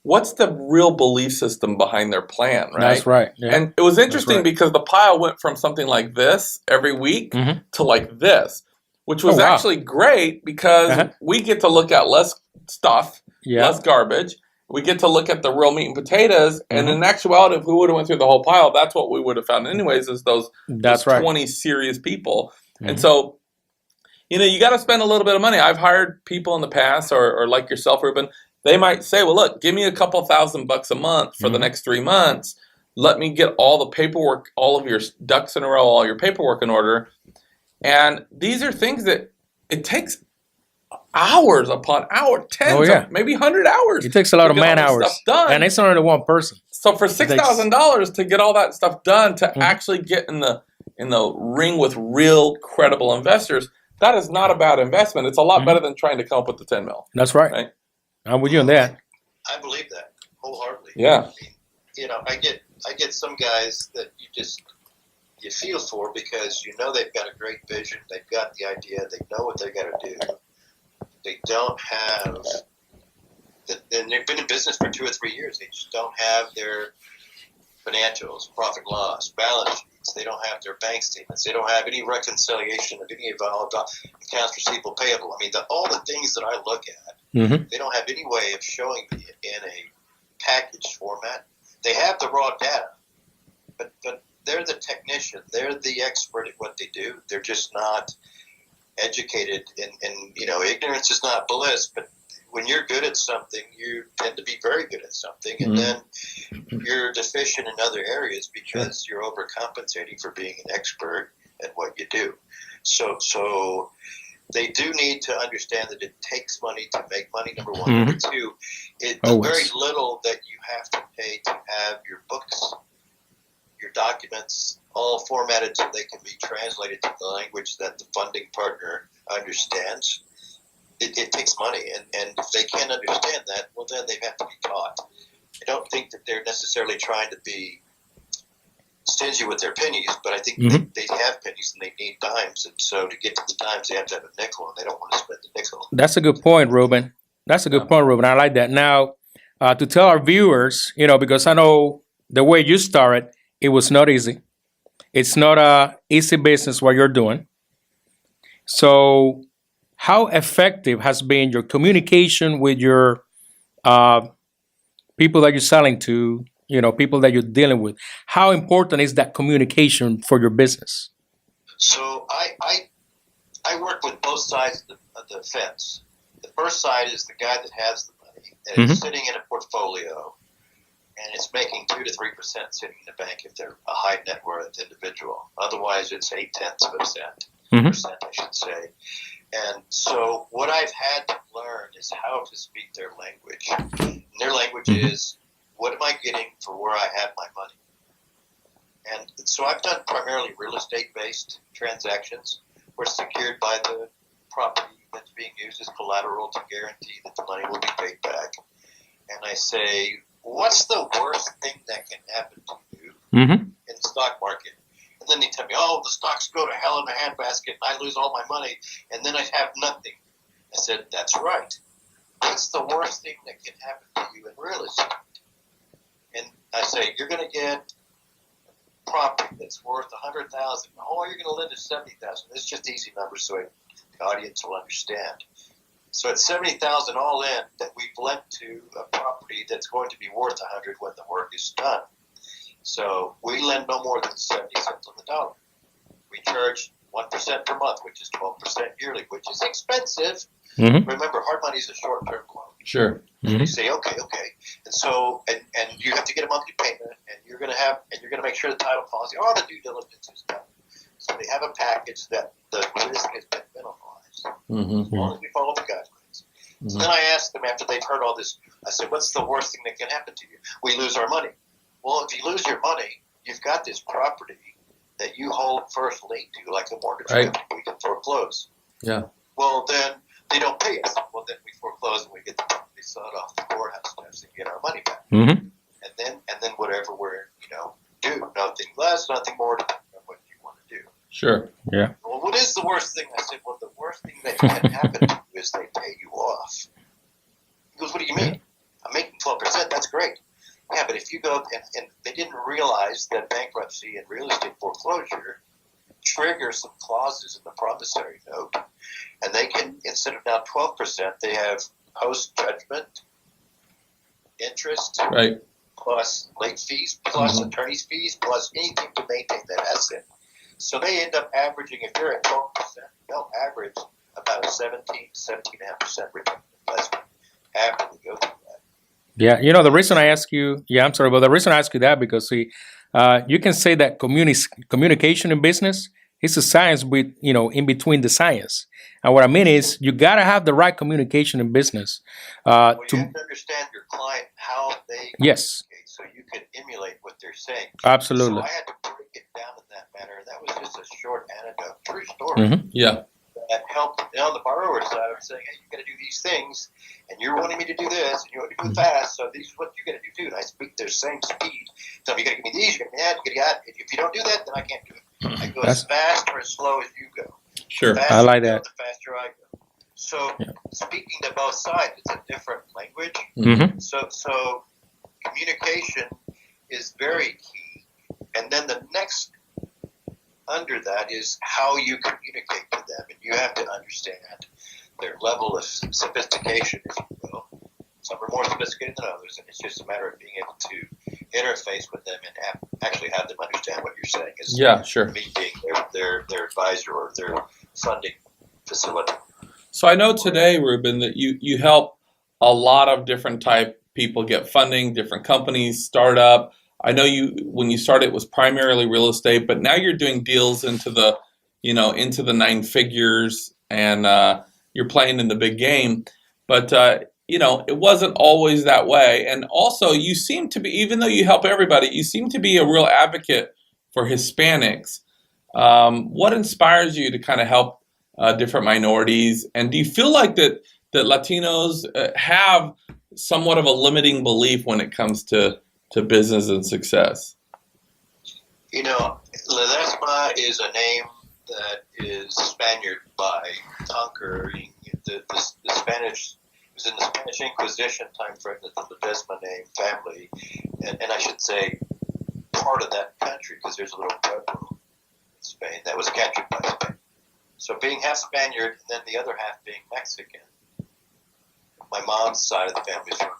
what's the real belief system behind their plan, right? That's right. Yeah. And it was interesting because the pile went from something like this every week to like this, which was actually great because we get to look at less stuff, less garbage. We get to look at the real meat and potatoes. And in actuality, if we would have went through the whole pile, that's what we would have found anyways, is those 20 serious people. And so, you got to spend a little bit of money. I've hired people in the past, or like yourself, Ruben. They might say, well, look, give me a couple $1,000 a month for the next 3 months. Let me get all the paperwork, all of your ducks in a row, all your paperwork in order. And these are things that it takes hours upon hours, tens of maybe 100 hours. It takes a lot of man hours. And it's only one person. So for $6,000 to get all that stuff done, to actually get in the ring with real credible investors, that is not a bad investment. It's a lot better than trying to come up with the 10 mil. That's right. I'm with you on that. I believe that wholeheartedly. Yeah. I mean, I get some guys that you feel for because they've got a great vision, they've got the idea, they know what they got to do. They don't have, and they've been in business for 2 or 3 years. They just don't have their financials, profit and loss, balance sheets. They don't have their bank statements. They don't have any reconciliation of any of all accounts receivable, payable. I mean, all the things that I look at, they don't have any way of showing me in a packaged format. They have the raw data, but they're the technician. They're the expert at what they do. They're just not educated in ignorance is not bliss, but when you're good at something, you tend to be very good at something, and then you're deficient in other areas because you're overcompensating for being an expert at what you do. So they do need to understand that it takes money to make money, number one. Number two, the very little that you have to pay to have your books, your documents, all formatted so they can be translated to the language that the funding partner understands. It takes money, and if they can't understand that, well, then they have to be taught. I don't think that they're necessarily trying to be stingy with their pennies, but I think they have pennies and they need dimes, and so to get to the dimes, they have to have a nickel, and they don't want to spend the nickel. That's a good point, Ruben. That's a good point, Ruben. I like that. Now, to tell our viewers, because I know the way you started, it was not easy. It's not a easy business what you're doing. So how effective has been your communication with your people that you're selling to, people that you're dealing with? How important is that communication for your business? So I work with both sides of the fence. The first side is the guy that has the money and it's sitting in a portfolio, and it's making 2 to 3% sitting in the bank if they're a high net worth individual. Otherwise, it's 0.8%, I should say. And so what I've had to learn is how to speak their language. And their language is, what am I getting for where I have my money? And so I've done primarily real estate-based transactions where it's secured by the property that's being used as collateral to guarantee that the money will be paid back. And I say, what's the worst thing that can happen to you in the stock market? And then they tell me, the stocks go to hell in a handbasket, and I lose all my money, and then I have nothing. I said, that's right. What's the worst thing that can happen to you in real estate? And I say, you're going to get property that's worth $100,000. Oh, you're going to lend us $70,000. It's just easy numbers so the audience will understand. So it's 70,000 all in that we've lent to a property that's going to be worth 100 when the work is done. So we lend no more than 70 cents on the dollar. We charge 1% per month, which is 12% yearly, which is expensive. Mm-hmm. Remember, hard money is a short-term loan. Sure. Mm-hmm. You say, okay, and so and you have to get a monthly payment, and you're going to make sure the title policy, all the due diligence is done. So they have a package that the risk has been minimalized, as long as we follow the guidelines. Mm-hmm. So then I asked them after they've heard all this. I said, "What's the worst thing that can happen to you?" "We lose our money." "Well, if you lose your money, you've got this property that you hold first lien to, like a mortgage company. We can foreclose." Yeah. "Well, then they don't pay us." "Well, then we foreclose and we get the property sold off the courthouse steps and get our money back." Mm-hmm. And then whatever we're due, nothing less, nothing more, depending on what you want to do. Sure. Yeah. "Well, what is the worst thing?" I said, "Well, the worst thing that can happen to you is they pay you off." He goes, "What do you mean?" "I'm making 12%. That's great." "Yeah, but if you go and they didn't realize that bankruptcy and real estate foreclosure trigger some clauses in the promissory note, and they can, instead of now 12%, they have post-judgment interest, right, plus late fees, plus attorney's fees, plus anything to maintain that asset. So they end up averaging, if they're at 12%, they'll average about a 17.5% return on investment after they go through that. Yeah, the reason I ask you, I'm sorry, but the reason I ask you that because you can say that communication in business is a science with, in between the science. And what I mean is you got to have the right communication in business. You have to understand your client, how they communicate, so you can emulate what they're saying. Absolutely. So I had to break it down in that manner. That was just a short anecdote, true story. Mm-hmm. Yeah. That helped on the borrower side. I'm saying, hey, you got to do these things, and you're wanting me to do this, and you want to do it fast, so this is what you got to do too. And I speak their same speed. So you got to give me these, you got to give me that, you got to get. If you don't do that, then I can't do it. I go as fast or as slow as you go. Sure, I like that. The faster I go. So speaking to both sides, it's a different language. Mm-hmm. So communication is very key. And then the next under that is how you communicate to them. And you have to understand their level of sophistication, if you will. Some are more sophisticated than others, and it's just a matter of being able to interface with them and actually have them understand what you're saying. Me being their advisor or their funding facility. So I know today, Ruben, that you help a lot of different type people get funding, different companies start up. I know when you started it was primarily real estate, but now you're doing deals into the 9 figures, and you're playing in the big game. But it wasn't always that way. And also, you seem to be, even though you help everybody, you seem to be a real advocate for Hispanics. What inspires you to kind of help different minorities? And do you feel like that Latinos have somewhat of a limiting belief when it comes to business and success? Ledesma is a name that is Spaniard by conquering the Spanish. It was in the Spanish Inquisition time frame that the Ledesma name family, and I should say part of that country, because there's a little pueblo in Spain that was captured by Spain. So being half Spaniard and then the other half being Mexican. My mom's side of the family is from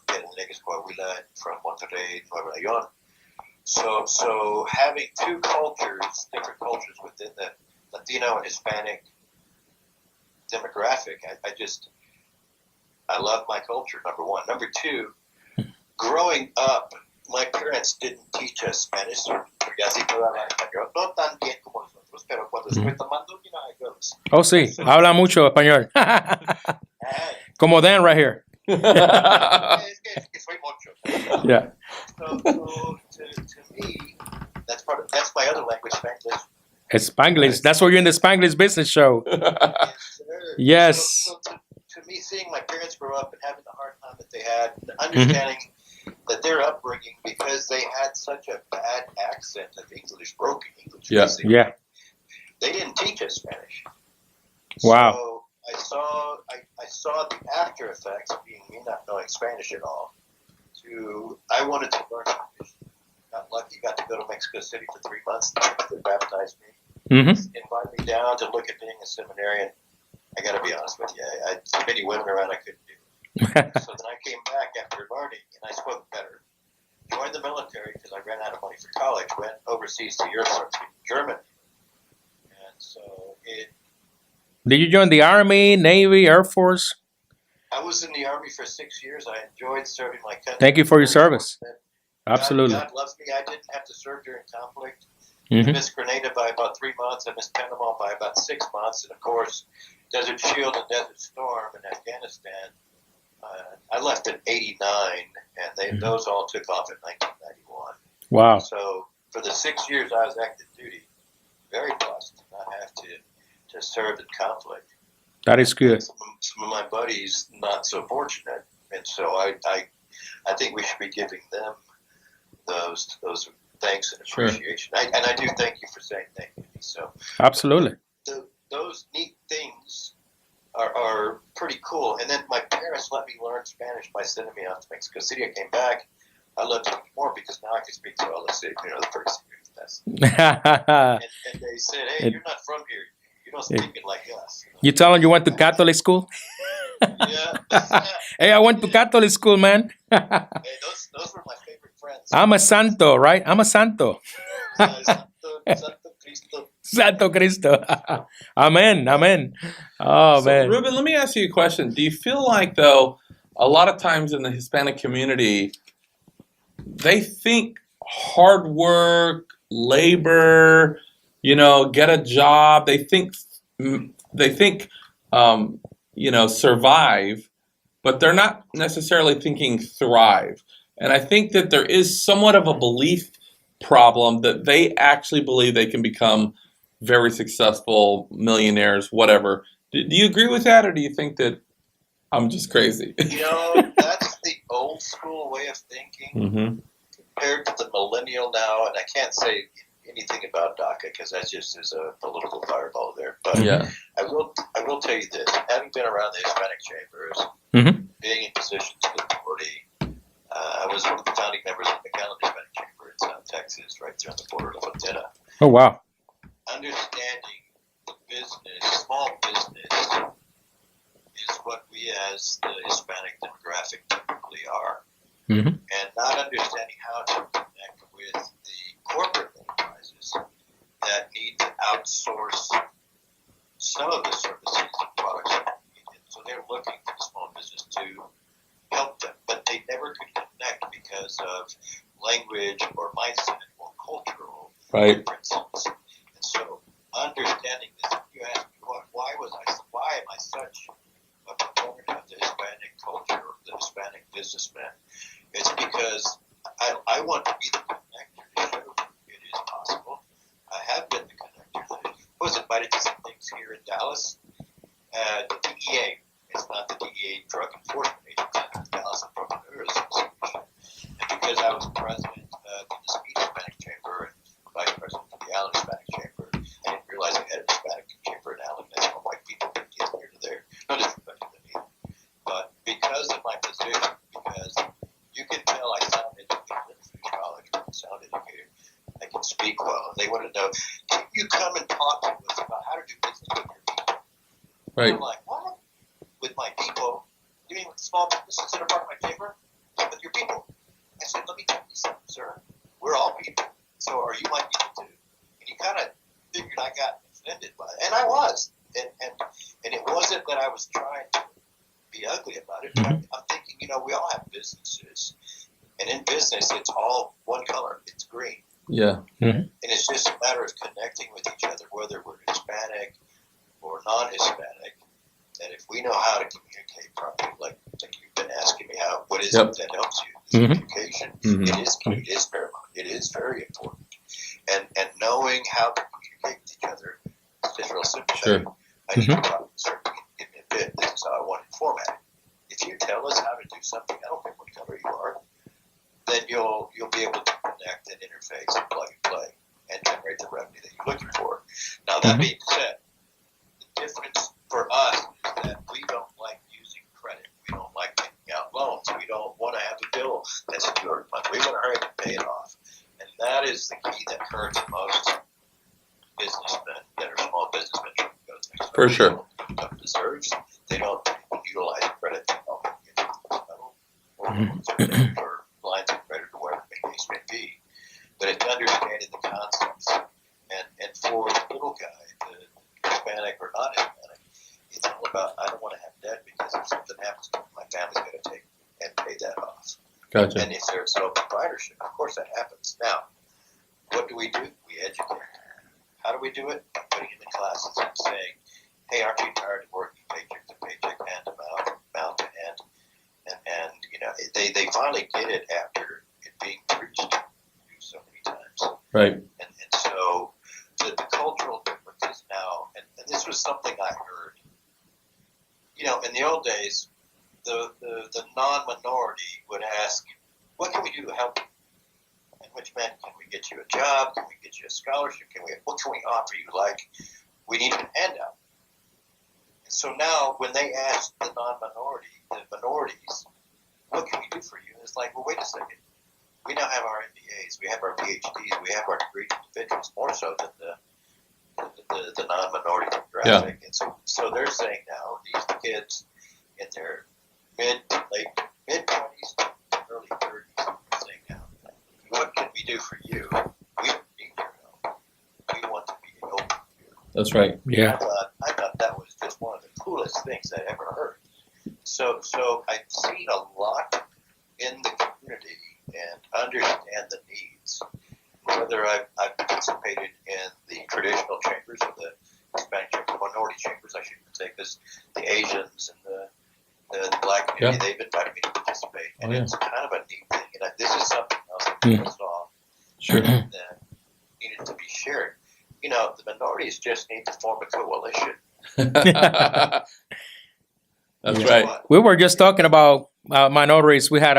Coahuila, from Monterrey, Nuevo León. So having two cultures, different cultures within the Latino and Hispanic demographic, I love my culture, number one. Number two, growing up, my parents didn't teach us Spanish. Oh, sí, habla mucho español. Como Dan right here. Yeah. So to me, that's my other language, Spanglish. Spanglish. That's why you're in the Spanglish business show. Yes. So to me, seeing my parents grow up and having the hard time that they had, understanding that their upbringing, because they had such a bad accent of English, broken English. Yeah. They didn't teach us Spanish. Wow. So I saw the after effects of being me not knowing Spanish at all. I wanted to learn Spanish. Got lucky, got to go to Mexico City for 3 months. They baptized me, invited me down to look at being a seminarian. I got to be honest with you. I had too many women around I couldn't do. So then I came back after learning, and I spoke better. Joined the military because I ran out of money for college. Went overseas to Europe, Germany, and so it. Did you join the Army, Navy, Air Force? I was in the Army for 6 years. I enjoyed serving my country. Thank you for your service. Absolutely. God loves me. I didn't have to serve during conflict. I missed Grenada by about 3 months. I missed Panama by about 6 months. And, of course, Desert Shield and Desert Storm in Afghanistan. I left in 89, and those all took off in 1991. Wow. So for the 6 years I was active duty, very blessed to not have to serve in conflict. That is good. Some of my buddies not so fortunate, and so I think we should be giving them those thanks and appreciation. Sure. And I do thank you for saying thank you. So absolutely, those neat things are pretty cool. And then my parents let me learn Spanish by sending me out to Mexico City. I came back. I loved it more because now I can speak to all the first and they said, "Hey, you're not from here. You don't speak it like us." You tell them you went to Catholic school? Yeah. Hey, I went to Catholic school, man. Hey, those were my favorite friends. I'm a santo, right? I'm a santo. Santo Cristo. Santo Cristo. Amen. Amen. Oh, so, man. Ruben, let me ask you a question. Do you feel like, though, a lot of times in the Hispanic community, they think hard work, labor, get a job. They think, survive, but they're not necessarily thinking thrive. And I think that there is somewhat of a belief problem that they actually believe they can become very successful millionaires, whatever. Do you agree with that, or do you think that I'm just crazy? That's the old school way of thinking compared to the millennial now, and I can't say anything about DACA because that just is a political fireball there. But I will tell you this: having been around the Hispanic chambers, being in positions of authority, I was one of the founding members of the McAllen Hispanic Chamber in South Texas, right there on the border of Frontera. Oh wow! Understanding the business, small business, is what we as the Hispanic demographic typically are, and not understanding how to connect with the corporate enterprises that need to outsource some of the services and products. So they're looking for the small business to help them, but they never could connect because of language or mindset or cultural differences. And so understanding this, you ask me, why am I such a proponent of the Hispanic culture, the Hispanic businessman? It's because I want to be the connector to show it is possible. I have been the connector. I was invited to some things here in Dallas. The DEA, it's not the DEA Drug Enforcement Agency, it's the Dallas Entrepreneurs Association. And because I was president of the Mesquite Hispanic Chamber and vice president of the Allen Hispanic Chamber, I didn't realize I had a Hispanic Chamber in Allen. That's how white people could get here to there. No disrespect to them either. But because of my position, because you can tell I sound educated through college, I'm a sound educator. I can speak well. They want to know, can you come and talk to us about how to do business with your people? Right. I'm like, what? With my people? You mean with small businesses that are part of my chamber? Yeah, with your people. I said, let me tell you something, sir. We're all people. So are you my people too? And he kind of figured I got offended by it. And I was. And it wasn't that I was trying to be ugly about it. But I'm thinking, we all have businesses. And in business, it's all one color. It's green. Yeah. And it's just a matter of connecting with each other, whether we're Hispanic or non-Hispanic. And if we know how to communicate properly, like you've been asking me, what is it that helps you? Communication. It is paramount. It is very important. And knowing how to communicate with each other is just real simple. Sure. I need to probably start give me a bit. This is how I want it formatted. If you tell us how to do something, I don't care what color you are, then you'll be able to connect and interface and plug and play and generate the revenue that you're looking for. Now, that being said, the difference for us is that we don't like using credit. We don't like taking out loans. We don't want to have a bill that's due every month. We want to hurry up and pay it off. And that is the key that hurts most businessmen that are small businessmen. For sure. Deserve or lines of credit or whatever the case may be. But it's understanding the concepts. And for the little guy, the Hispanic or not Hispanic, it's all about, I don't want to have debt because if something happens to me, my family's going to take and pay that off. Gotcha. And if there's no proprietorship, of course that happens. Now, what do? We educate. How do we do it? By putting in the classes and saying, hey, aren't you tired of working paycheck to paycheck, hand to mouth to hand? And they finally get it after it being preached so many times. Right. And so the cultural differences now, and this was something I heard. In the old days, the non-minority would ask, what can we do to help you? And which meant, can we get you a job? Can we get you a scholarship? What can we offer you? Like, we need a handout. And so now, when they ask the non-minority, the minorities, what can we do for you? And it's like, well, wait a second. We now have our MBAs, we have our PhDs, we have our degree individuals, more so than the non-minority demographic. Yeah. And so they're saying now, these kids in their mid-20s, early 30s, are saying now, what can we do for you? We don't need your help. We want to be open to you. That's right. Yeah. I thought that was just one of the coolest things I ever heard. So I've seen a lot in the community and understand the needs. Whether I've participated in the traditional chambers or the Hispanic chamber, minority chambers, I should say, because the Asians and the Black community, they've invited me to participate. And it's kind of a neat thing. And this is something else that I saw that needed to be shared. The minorities just need to form a coalition. That's right. We were just talking about minorities. We had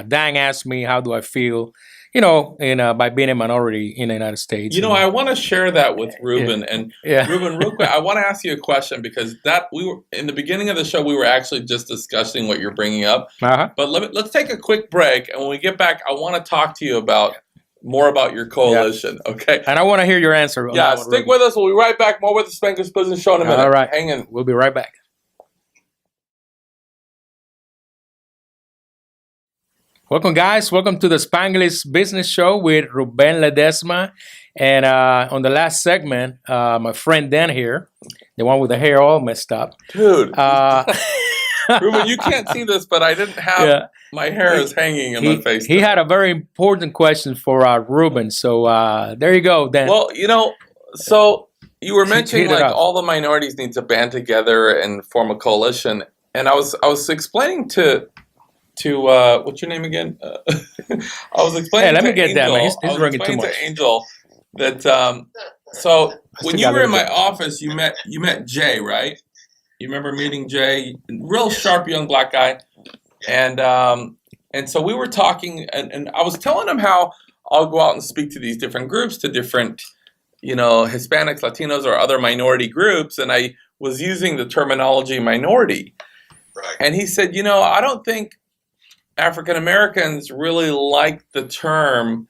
Dan asked me, how do I feel, by being a minority in the United States. I want to share that with Ruben. And Ruben, real quick, I want to ask you a question because we were in the beginning of the show, we were actually just discussing what you're bringing up. Uh-huh. But let's take a quick break. And when we get back, I want to talk to you more about your coalition. Yeah. Okay. And I want to hear your answer. Yeah, stick with us. We'll be right back. More with the Spanglish Business Show in a minute. All right. Hang in. We'll be right back. Welcome, guys. Welcome to the Spanglish Business Show with Ruben Ledesma. And on the last segment, my friend Dan here, the one with the hair all messed up. Dude. Ruben, you can't see this, but I didn't have my hair is hanging in my face. He had a very important question for Ruben. So there you go, Dan. Well, so you were mentioning like all the minorities need to band together and form a coalition. And I was explaining to what's your name again? I was explaining let me to get Angel, that, man. He's ringing too much. To Angel that so when you were in my office, you met Jay, right? You remember meeting Jay, real sharp young black guy, and so we were talking, and I was telling him how I'll go out and speak to these different groups, to different Hispanics, Latinos, or other minority groups, and I was using the terminology minority, right? And he said, I don't think African Americans really like the term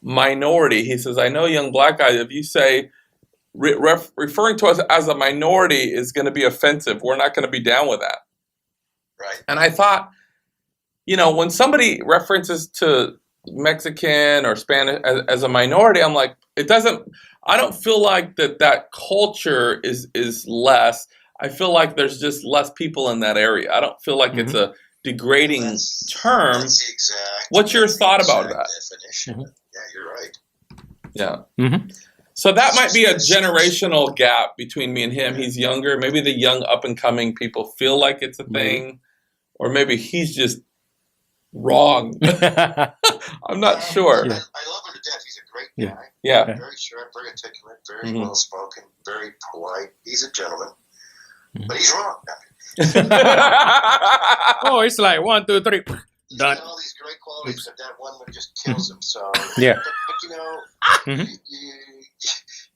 minority. He says, I know young black guys, if you say referring to us as a minority is going to be offensive. We're not going to be down with that. Right. And I thought, when somebody references to Mexican or Spanish as a minority, I'm like, I don't feel like that culture is less. I feel like there's just less people in that area. I don't feel like it's a degrading term. What's your thought about that? Definition. Yeah, you're right. Yeah. Mm-hmm. So that might be a generational gap between me and him. He's younger. Maybe the young up-and-coming people feel like it's a thing. Or maybe he's just wrong. I'm not sure. I love him to death. He's a great guy. Yeah. Very sharp, very articulate, very well-spoken, very polite. He's a gentleman. But he's wrong. Oh, it's like 1, 2, 3. He's got all these great qualities, but that one just kills him. So, yeah. But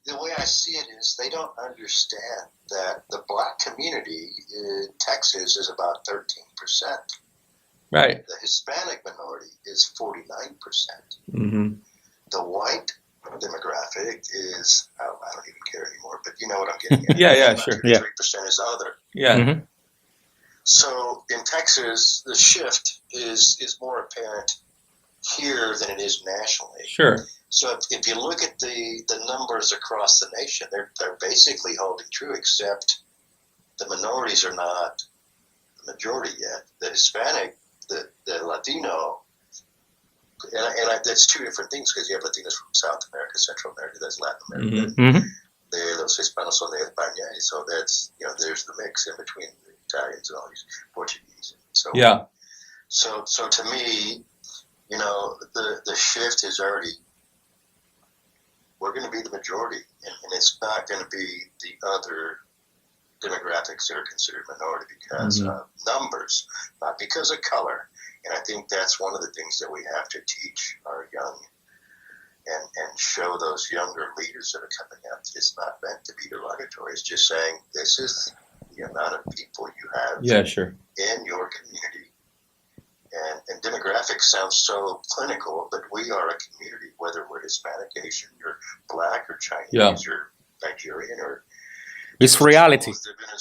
the way I see it is they don't understand that the black community in Texas is about 13%. Right. The Hispanic minority is 49%. Mm-hmm. The white demographic is, I don't even care anymore, but you know what I'm getting at. Yeah, sure. 3% is other. Yeah. Mm-hmm. So in Texas, the shift is more apparent here than it is nationally. Sure. So if you look at the numbers across the nation, they're basically holding true, except the minorities are not the majority yet. The Hispanic, the Latino, and that's two different things, because you have Latinos from South America, Central America, that's Latin America. Mm-hmm. Los Hispanos son de España, so that's, there's the mix in between the Italians and all these Portuguese. So yeah. So to me, the shift is already. We're going to be the majority, and it's not going to be the other demographics that are considered minority because of numbers, not because of color. And I think that's one of the things that we have to teach our young and show those younger leaders that are coming up. It's not meant to be derogatory. It's just saying this is the amount of people you have in your community. And demographics sounds so clinical, but we are a community, whether we're Hispanic, Asian, or Black, or Chinese, or Nigerian, or... It's reality.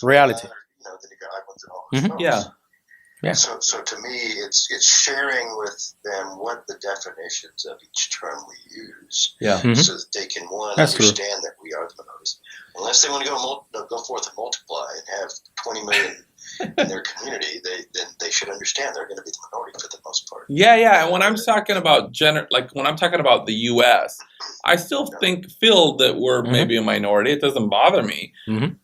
Reality. Or, the Nicaraguans and all those folks. Yeah. So to me, it's sharing with them what the definitions of each term we use, so that they can understand that we are the minorities. Unless they want to go forth and multiply and have 20 million in their community, then they should understand they're going to be the minority for the most part. Yeah. And when I'm talking about when I'm talking about the U.S., I still feel that we're maybe a minority. It doesn't bother me,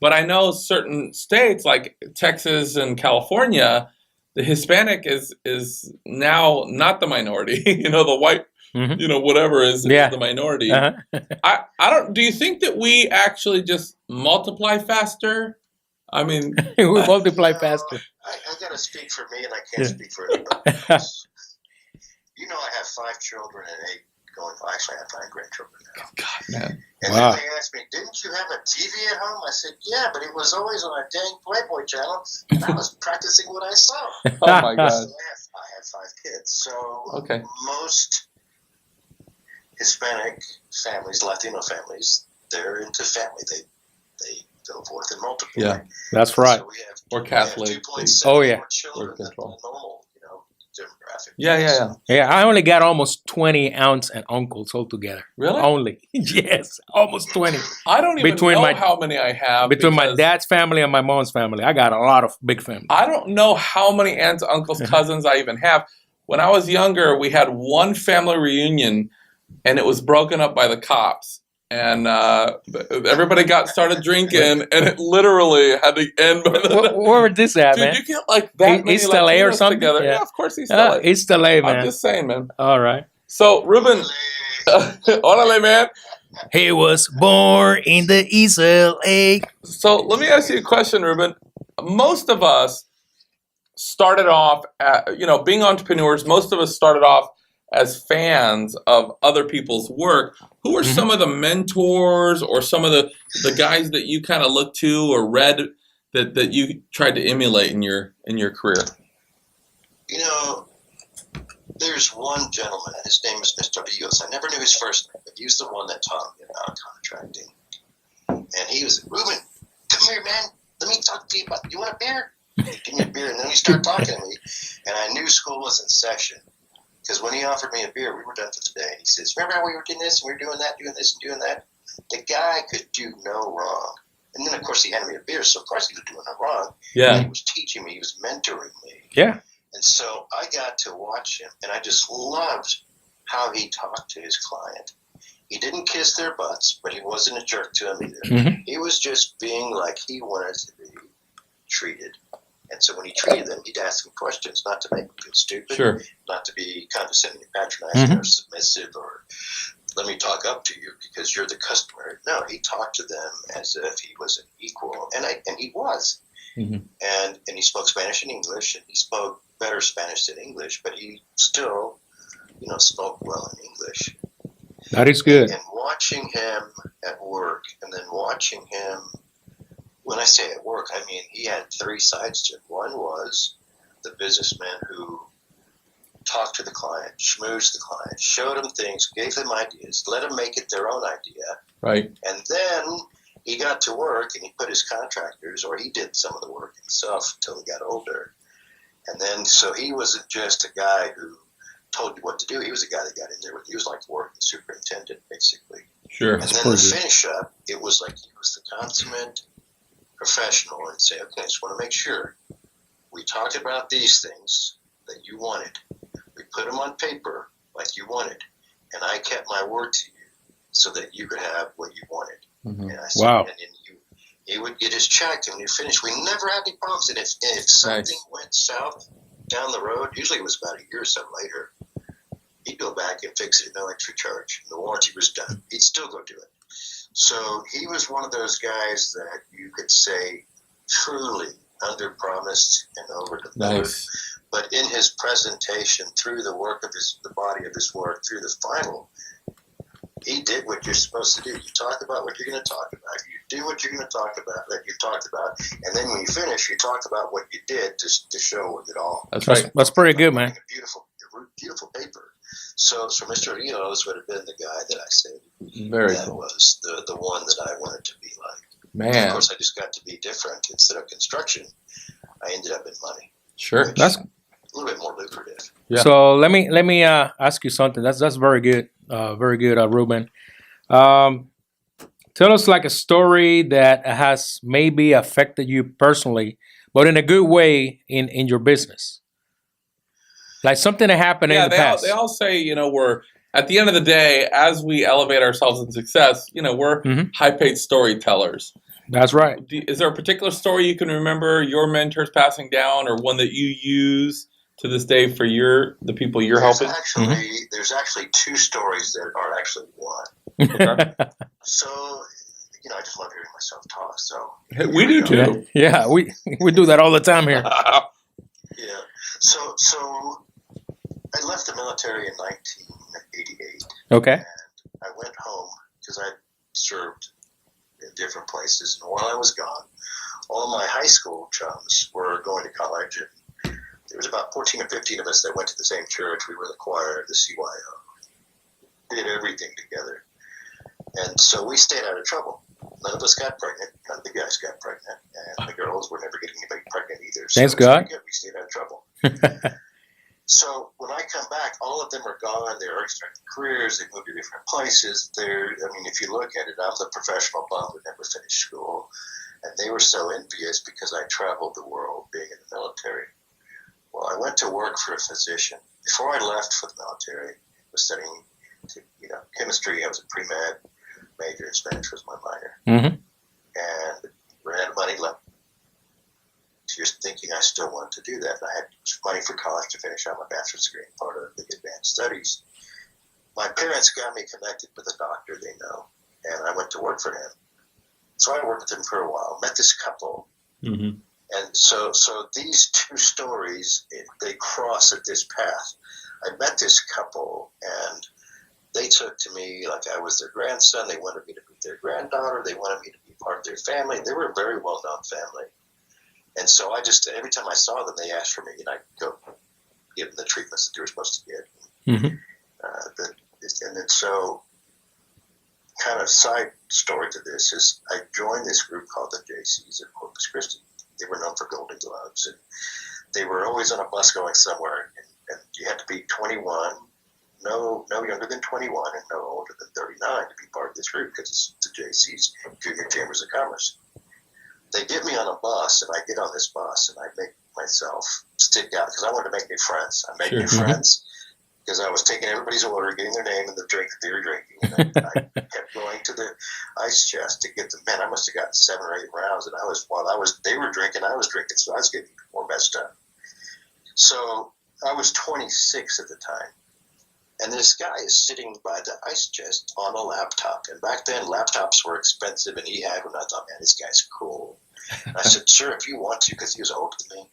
but I know certain states like Texas and California, the Hispanic is now not the minority. The white, whatever is the minority. I don't. Do you think that we actually just multiply faster? I mean, we multiply faster. I got to speak for me, and I can't speak for anybody else. I have 5 children and 8 going. Actually, I have 9 grandchildren now. God, man. And then they asked me, "Didn't you have a TV at home?" I said, "Yeah, but it was always on a dang Playboy channel, and I was practicing what I saw." Oh my God. So I have 5 kids. So most Hispanic families, Latino families, they're into family. They go forth and multiply. Yeah, that's right. So we have, or Catholic. 2.7 more children than the normal, demographic. Yeah. I only got almost 20 aunts and uncles altogether. Really? Only. Yes, almost 20. I don't even know how many I have. Between my dad's family and my mom's family, I got a lot of big family. I don't know how many aunts, uncles, cousins I even have. When I was younger, we had one family reunion, and it was broken up by the cops. And everybody started drinking, and it literally had to end. Where would this at, man? Dude, you get like that many East LA or something together. Yeah, of course, East LA. East LA, man. I'm just saying, man. All right. So, Ruben, orale, man. He was born in the East LA. So, let me ask you a question, Ruben. Most of us started off, being entrepreneurs. Most of us started off as fans of other people's work. Who are some of the mentors or some of the guys that you kind of looked to or read that you tried to emulate in your career? There's one gentleman, and his name is Mr. Rios. I never knew his first name, but he was the one that taught me about contracting. And he was, "Ruben, come here, man. Let me talk to you about, you want a beer?" Give me a beer. And then he started talking to me, and I knew school was in session. Because when he offered me a beer, we were done for the day. He says, "Remember how we were doing this, and we were doing that, doing this, and doing that?" The guy could do no wrong. And then, of course, he handed me a beer, so of course he was doing no wrong. Yeah. He was teaching me. He was mentoring me. Yeah. And so I got to watch him, and I just loved how he talked to his client. He didn't kiss their butts, but he wasn't a jerk to them either. He was just being like he wanted to be treated. And so when he treated them, he'd ask them questions, not to make them feel stupid, not to be condescending and patronizing or submissive or let me talk up to you because you're the customer. No, he talked to them as if he was an equal, and he was. And he spoke Spanish and English, and he spoke better Spanish than English, but he still, spoke well in English. That is good. And watching him at work, and then watching him. When I say at work, I mean he had 3 sides to it. One was the businessman who talked to the client, schmoozed the client, showed them things, gave them ideas, let them make it their own idea. Right. And then he got to work and he put his contractors, or he did some of the work himself until he got older. And then, so he wasn't just a guy who told you what to do. He was a guy that got in there with you. He was like working superintendent, basically. Sure. And then the finish up, it was like he was the consummate professional and say, okay, I just want to make sure we talked about these things that you wanted. We put them on paper like you wanted, and I kept my word to you so that you could have what you wanted. Mm-hmm. And I said, wow. And then he would get his check, and when you finished, we never had any problems. And if something went south down the road, usually it was about a year or so later, he'd go back and fix it at no extra charge. The warranty was done. He'd still go do it. So he was one of those guys that you could say truly under-promised and over-delivered. Nice. But in his presentation, through the work of the body of his work, through the final, he did what you're supposed to do. You talk about what you're going to talk about. You do what you're going to talk about that you've talked about, and then when you finish, you talk about what you did to show it all. That's right. That's pretty good, man. Beautiful paper. So Mr. Rios would have been the guy that I said Very that cool. was the one that I wanted to be like. Man. And of course, I just got to be different. Instead of construction, I ended up in money. Sure. That's a little bit more lucrative. Yeah. So let me ask you something. That's very good. Very good, Ruben. Tell us like a story that has maybe affected you personally, but in a good way in your business. Like something that happened in the past. They all say, we're at the end of the day, as we elevate ourselves in success, we're high-paid storytellers. That's right. Is there a particular story you can remember your mentors passing down, or one that you use to this day for the people you're helping? There's actually two stories that are actually one. Okay. So, I just love hearing myself talk. So we do too. Yeah, we do that all the time here. Yeah. So I left the military in 1988. Okay. And I went home because I served in different places. And while I was gone, all my high school chums were going to college. And there was about 14 or 15 of us that went to the same church. We were the choir, the CYO. Did everything together. And so we stayed out of trouble. None of us got pregnant. None of the guys got pregnant. And the girls were never getting anybody pregnant either. So thanks God. We stayed out of trouble. So when I come back, all of them are gone. They're already starting careers. They moved to different places. If you look at it, I'm the professional bum who never finished school. And they were so envious because I traveled the world being in the military. Well, I went to work for a physician. Before I left for the military, I was studying chemistry. I was a pre-med major, and Spanish was my minor. Mm-hmm. And ran out of money left. Just thinking I still wanted to do that. And I had money for college to finish out my bachelor's degree in part of the advanced studies. My parents got me connected with a doctor they know, and I went to work for him. So I worked with him for a while, met this couple. Mm-hmm. And so these two stories, they cross at this path. I met this couple, and they took to me like I was their grandson. They wanted me to be their granddaughter. They wanted me to be part of their family. They were a very well-known family. And so every time I saw them, they asked for me, and I'd go give them the treatments that they were supposed to get. Mm-hmm. And then so, kind of side story to this is I joined this group called the JCs at Corpus Christi. They were known for Golden Gloves, and they were always on a bus going somewhere, and you had to be 21, no younger than 21, and no older than 39 to be part of this group because it's the JCs, Junior Chambers of Commerce. They get me on a bus, and I get on this bus, and I make myself stick out because I wanted to make new friends. I made new friends because I was taking everybody's order, getting their name and the drink that they were drinking. And I kept going to the ice chest to get them. Man, I must have gotten 7 or 8 rounds, and they were drinking, I was drinking, so I was getting more messed up. So I was 26 at the time. And this guy is sitting by the ice chest on a laptop. And back then, laptops were expensive, and he had one. I thought, man, this guy's cool. And I said, sure, if you want to, because he was older than me,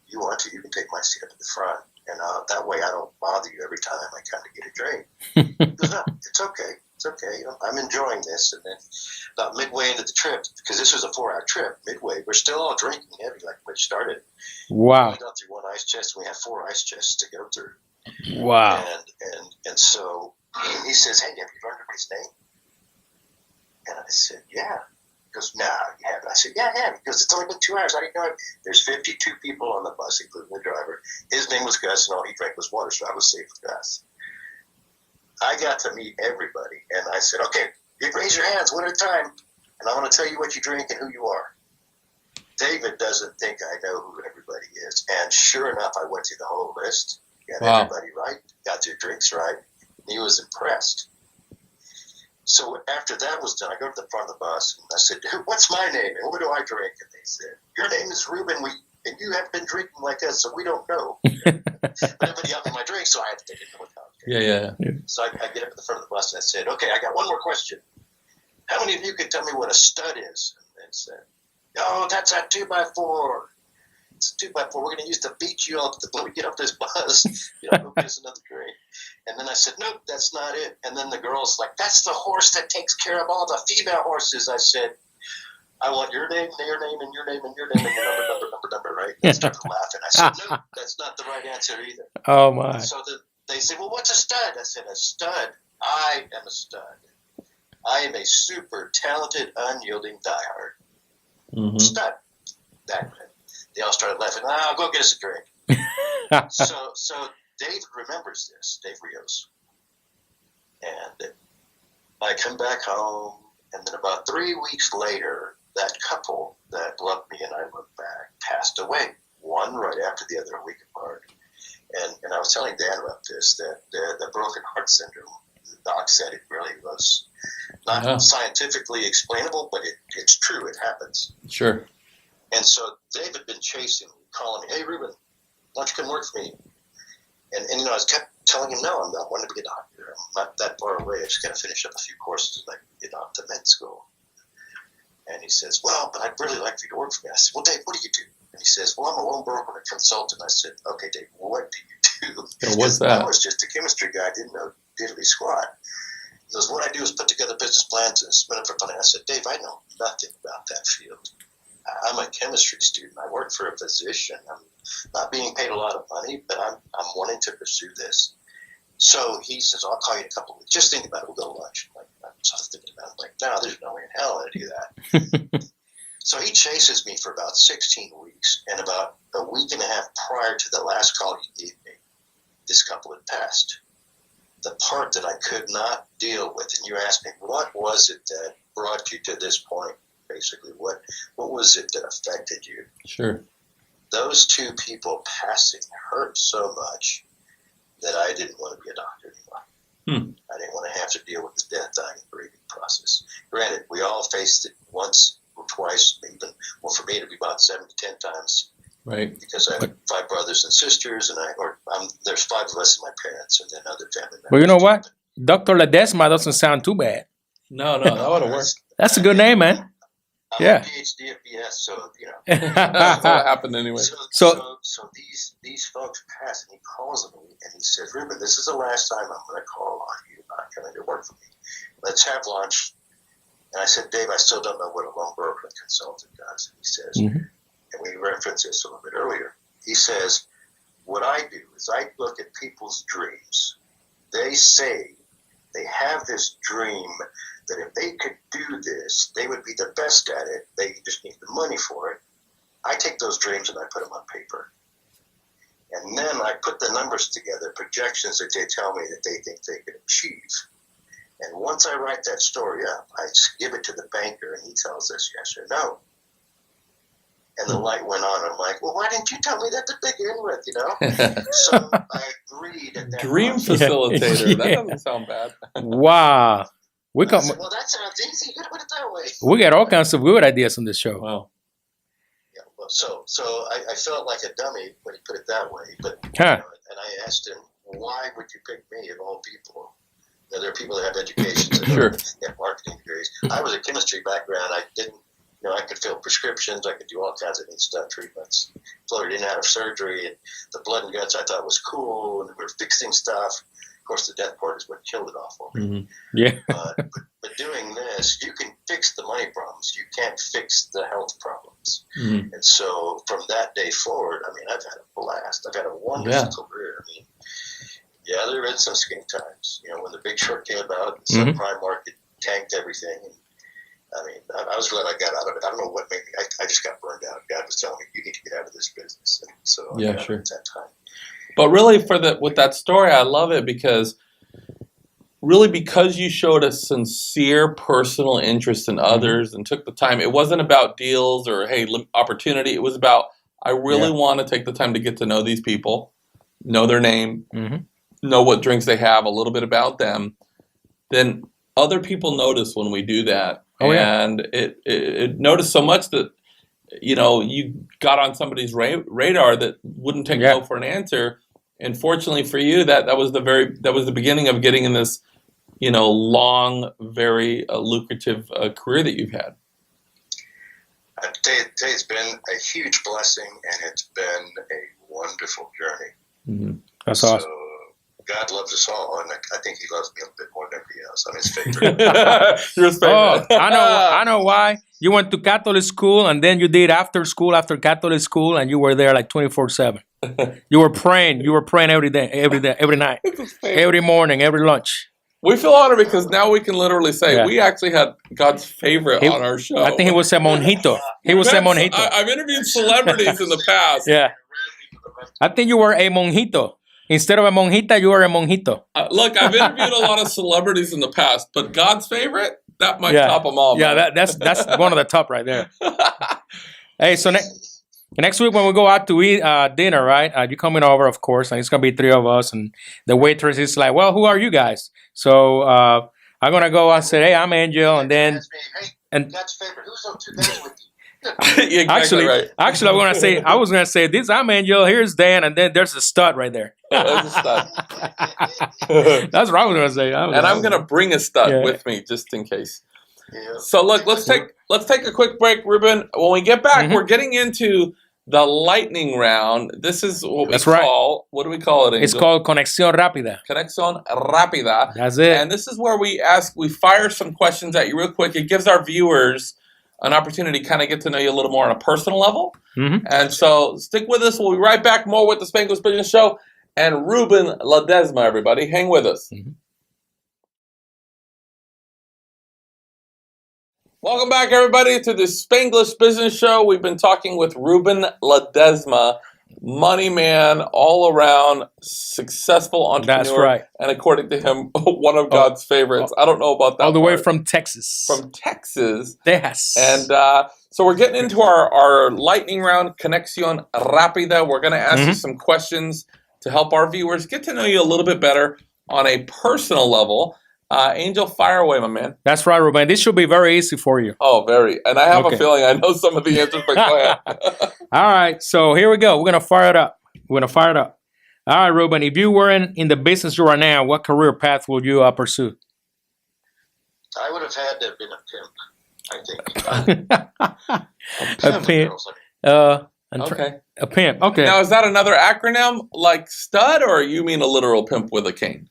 you want to, you can take my seat up at the front. And that way I don't bother you every time I kind of get a drink. He goes, no, it's okay. It's okay. I'm enjoying this. And then about midway into the trip, because this was a 4-hour trip, midway, we're still all drinking heavy like when we started. Wow. We got through 1 ice chest, and we had 4 ice chests to go through. Wow. And so he says, hey, have you learned everybody's name? And I said, yeah. goes, "No, you haven't." I said, "Yeah, I have." He goes, "It's only been 2 hours. I didn't know it." There's 52 people on the bus, including the driver. His name was Gus, and all he drank was water, so I was safe with Gus. I got to meet everybody, and I said, "Okay, you raise your hands one at a time, and I'm going to tell you what you drink and who you are." David doesn't think I know who everybody is, and sure enough, I went through the whole list, got everybody right, got their drinks right, and he was impressed. So after that was done, I go to the front of the bus, and I said, "What's my name, and what do I drink?" And they said, "Your name is Ruben, and you have been drinking like us, so we don't know." But everybody got me my drink, so I had to take it into account. Yeah. So I get up at the front of the bus, and I said, "Okay, I got one more question. How many of you can tell me what a stud is?" And they said, "Oh, that's a 2x4. It's a 2x4. We're going to use to beat you up when we get off this bus. Go get us another drink." And then I said, "Nope, that's not it." And then the girl's like, "That's the horse that takes care of all the female horses." I said, "I want your name, and your name, and your name, and your name, and your number, right?" And they started laughing. I said, "No, that's not the right answer either." Oh, my. And so they said, "Well, what's a stud?" I said, "A stud. I am a stud. I am a super talented, unyielding diehard." Mm-hmm. Stud. They all started laughing. "I'll go get us a drink." So Dave remembers this, Dave Rios. And I come back home, and then about 3 weeks later, that couple that loved me and I looked back passed away, one right after the other, a week apart. And I was telling Dan about this, that the broken heart syndrome, the doc said it really was not scientifically explainable, but it's true. It happens. Sure. And so Dave had been chasing me, calling me, "Hey, Ruben, why don't you come work for me?" And I kept telling him, "No, I'm not wanting to be a doctor. I'm not that far away. I just got to finish up a few courses and I can get off to med school." And he says, "Well, but I'd really like for you to work for me." I said, "Well, Dave, what do you do?" And he says, "Well, I'm a loan broker and a consultant." I said, "Okay, Dave, what do you do?" Yeah, what's that? I was just a chemistry guy. I didn't know diddly squat. He goes, "What I do is put together business plans and spin it for fun." I said, "Dave, I know nothing about that field. I'm a chemistry student. I work for a physician. I'm not being paid a lot of money, but I'm wanting to pursue this." So he says, "I'll call you in a couple of weeks. Just think about it. We'll go to lunch." I'm sort of thinking about it. I'm like, "No, there's no way in hell I'd do that." So he chases me for about 16 weeks, and about a week and a half prior to the last call he gave me, this couple had passed. The part that I could not deal with, and you asked me, what was it that brought you to this point? Basically, what was it that affected you? Sure. Those two people passing hurt so much that I didn't want to be a doctor anymore. I didn't want to have to deal with the death, dying, and grieving process. Granted, we all faced it once or twice, even. Well, for me, it'd be about 7 to 10 times. Right. Because I have 5 brothers and sisters, and there's 5 of us and my parents, and then other family members. Well, you know what? Dr. Ledesma doesn't sound too bad. No, that would have worked. That's a good name, man. I'm a PhD at BS, so That's what happened anyway. So these folks pass, and he calls me and he says, "Ruben, this is the last time I'm going to call on you about coming to work for me. Let's have lunch." And I said, "Dave, I still don't know what a loan broker and consultant does." And he says, and we referenced this a little bit earlier. He says, "What I do is I look at people's dreams. They say they have this dream that if they could do this, they would be the best at it. They just need the money for it. I take those dreams and I put them on paper. And then I put the numbers together, projections that they tell me that they think they could achieve. And once I write that story up, I give it to the banker and he tells us yes or no. And the light went on. I'm like, "Well, why didn't you tell me that to begin with, So I agreed at that Dream point. Facilitator. Yeah. That doesn't sound bad. Wow. I said, "Well, that sounds easy. You got to put it that way." We got all kinds of good ideas on this show. Wow. Yeah, well, so I felt like a dummy when he put it that way. But Huh. and I asked him, "Why would you pick me of all people?" There are people that have education, that Sure. have marketing degrees. I was a chemistry background. I didn't, I could fill prescriptions. I could do all kinds of neat stuff, treatments, floated in and out of surgery, and the blood and guts I thought was cool, and we were fixing stuff. Of course, the death part is what killed it all for me. Mm-hmm. Yeah. But doing this, you can fix the money problems. You can't fix the health problems. Mm-hmm. And so from that day forward, I've had a blast. I've had a wonderful career. There have been some skinny times. When the Big Short came about, the subprime market tanked everything. And I mean, I was glad I got out of it. I don't know what made me. I just got burned out. God was telling me, you need to get out of this business. And so I got sure. at that time. But really, with that story, I love it because you showed a sincere personal interest in others and took the time. It wasn't about deals or, hey, opportunity. It was about, I really want to take the time to get to know these people, know their name, know what drinks they have, a little bit about them. Then other people notice when we do that. And it noticed so much that, you got on somebody's radar that wouldn't take no for an answer. And fortunately for you, that was the beginning of getting in this, long, very lucrative career that you've had. I tell you, it's been a huge blessing, and it's been a wonderful journey. That's awesome. God loves us all, and I think He loves me a bit more than everybody else. I'm His favorite. You're His favorite. Oh, I know why. You went to Catholic school, and then you did after Catholic school, and you were there like 24/7. You were praying. Every day, every night, every morning, every lunch. We feel honored because now we can literally say we actually had God's favorite on our show. I think he was a monjito. I've interviewed celebrities in the past. Yeah. I think you were a monjito. Instead of a monjita, you were a monjito. Look, I've interviewed a lot of celebrities in the past, but God's favorite, that might top them all. Yeah, that's one of the top right there. Hey, so next week when we go out to eat dinner, right? You're coming over, of course, and it's going to be 3 of us. And the waitress is like, well, who are you guys? So I'm going to go and say, hey, I'm Angel. And then... God's favorite. Who's on 2 days with you? Actually, I was gonna say this. I'm Angel. Here's Dan, and then there's a stud right there. There's a stud. That's what I was gonna say. I'm gonna bring a stud with me just in case. Yeah. So look, let's take a quick break, Ruben. When we get back, we're getting into the lightning round. This is what we call. What do we call it, Angel? It's called Conexión Rápida. Conexión Rápida. That's it. And this is where we fire some questions at you real quick. It gives our viewers an opportunity to kind of get to know you a little more on a personal level. And so stick with us. We'll be right back more with the Spanglish Business Show and Ruben Ledesma, everybody. Hang with us. Welcome back, everybody, to the Spanglish Business Show. We've been talking with Ruben Ledesma, money man, all around successful entrepreneur. That's right. And according to him, one of God's favorites. I don't know about that. All the way from Texas. From Texas. Yes. And so we're getting into our lightning round, Conexión Rápida. We're going to ask you some questions to help our viewers get to know you a little bit better on a personal level. Angel, fire away, my man. That's right, Ruben. This should be very easy for you. Oh, very. And I have a feeling I know some of the answers, but go ahead. All right. So here we go. We're going to fire it up. All right, Ruben. If you weren't in the business you are now, what career path would you pursue? I would have had to have been a pimp, I think. A pimp. Okay. Now, is that another acronym like stud, or you mean a literal pimp with a cane?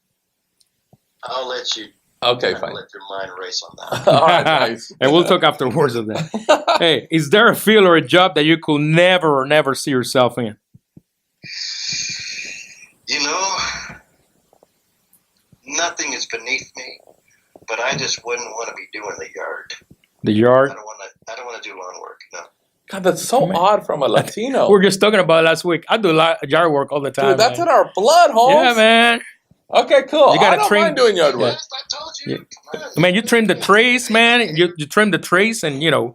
I'll let you. Okay, fine. Let your mind race on that. All right, nice. And we'll talk afterwards of that. Hey, is there a field or a job that you could never see yourself in? Nothing is beneath me, but I just wouldn't want to be doing the yard. The yard? I don't want to do lawn work. No. God, that's so odd from a Latino. We were just talking about it last week. I do yard work all the time. Dude, that's in our blood, Holmes. Yeah, man. Okay, cool. You gotta I don't mind doing yard work. Yes, I told you. Yeah. Man, you trim the trees, man. You trim the trees, and you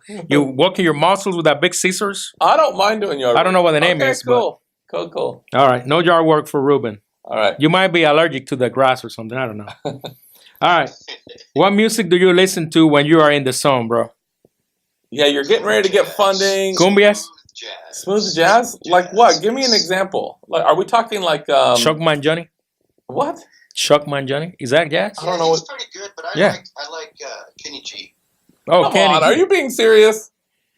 work in your muscles with that big scissors. I don't mind doing yard work. I don't know what the name is, cool. But cool. All right, no yard work for Ruben. All right. You might be allergic to the grass or something. I don't know. All right. What music do you listen to when you are in the zone, bro? Yeah, you're getting ready to get funding. Cumbias? Smooth jazz? Like what? Give me an example. Like, are we talking like Shockman Johnny? What? Shockman Johnny? Is that jazz? I don't know. He's pretty good, but I like Kenny G. Oh, Come Kenny on, G. Are you being serious?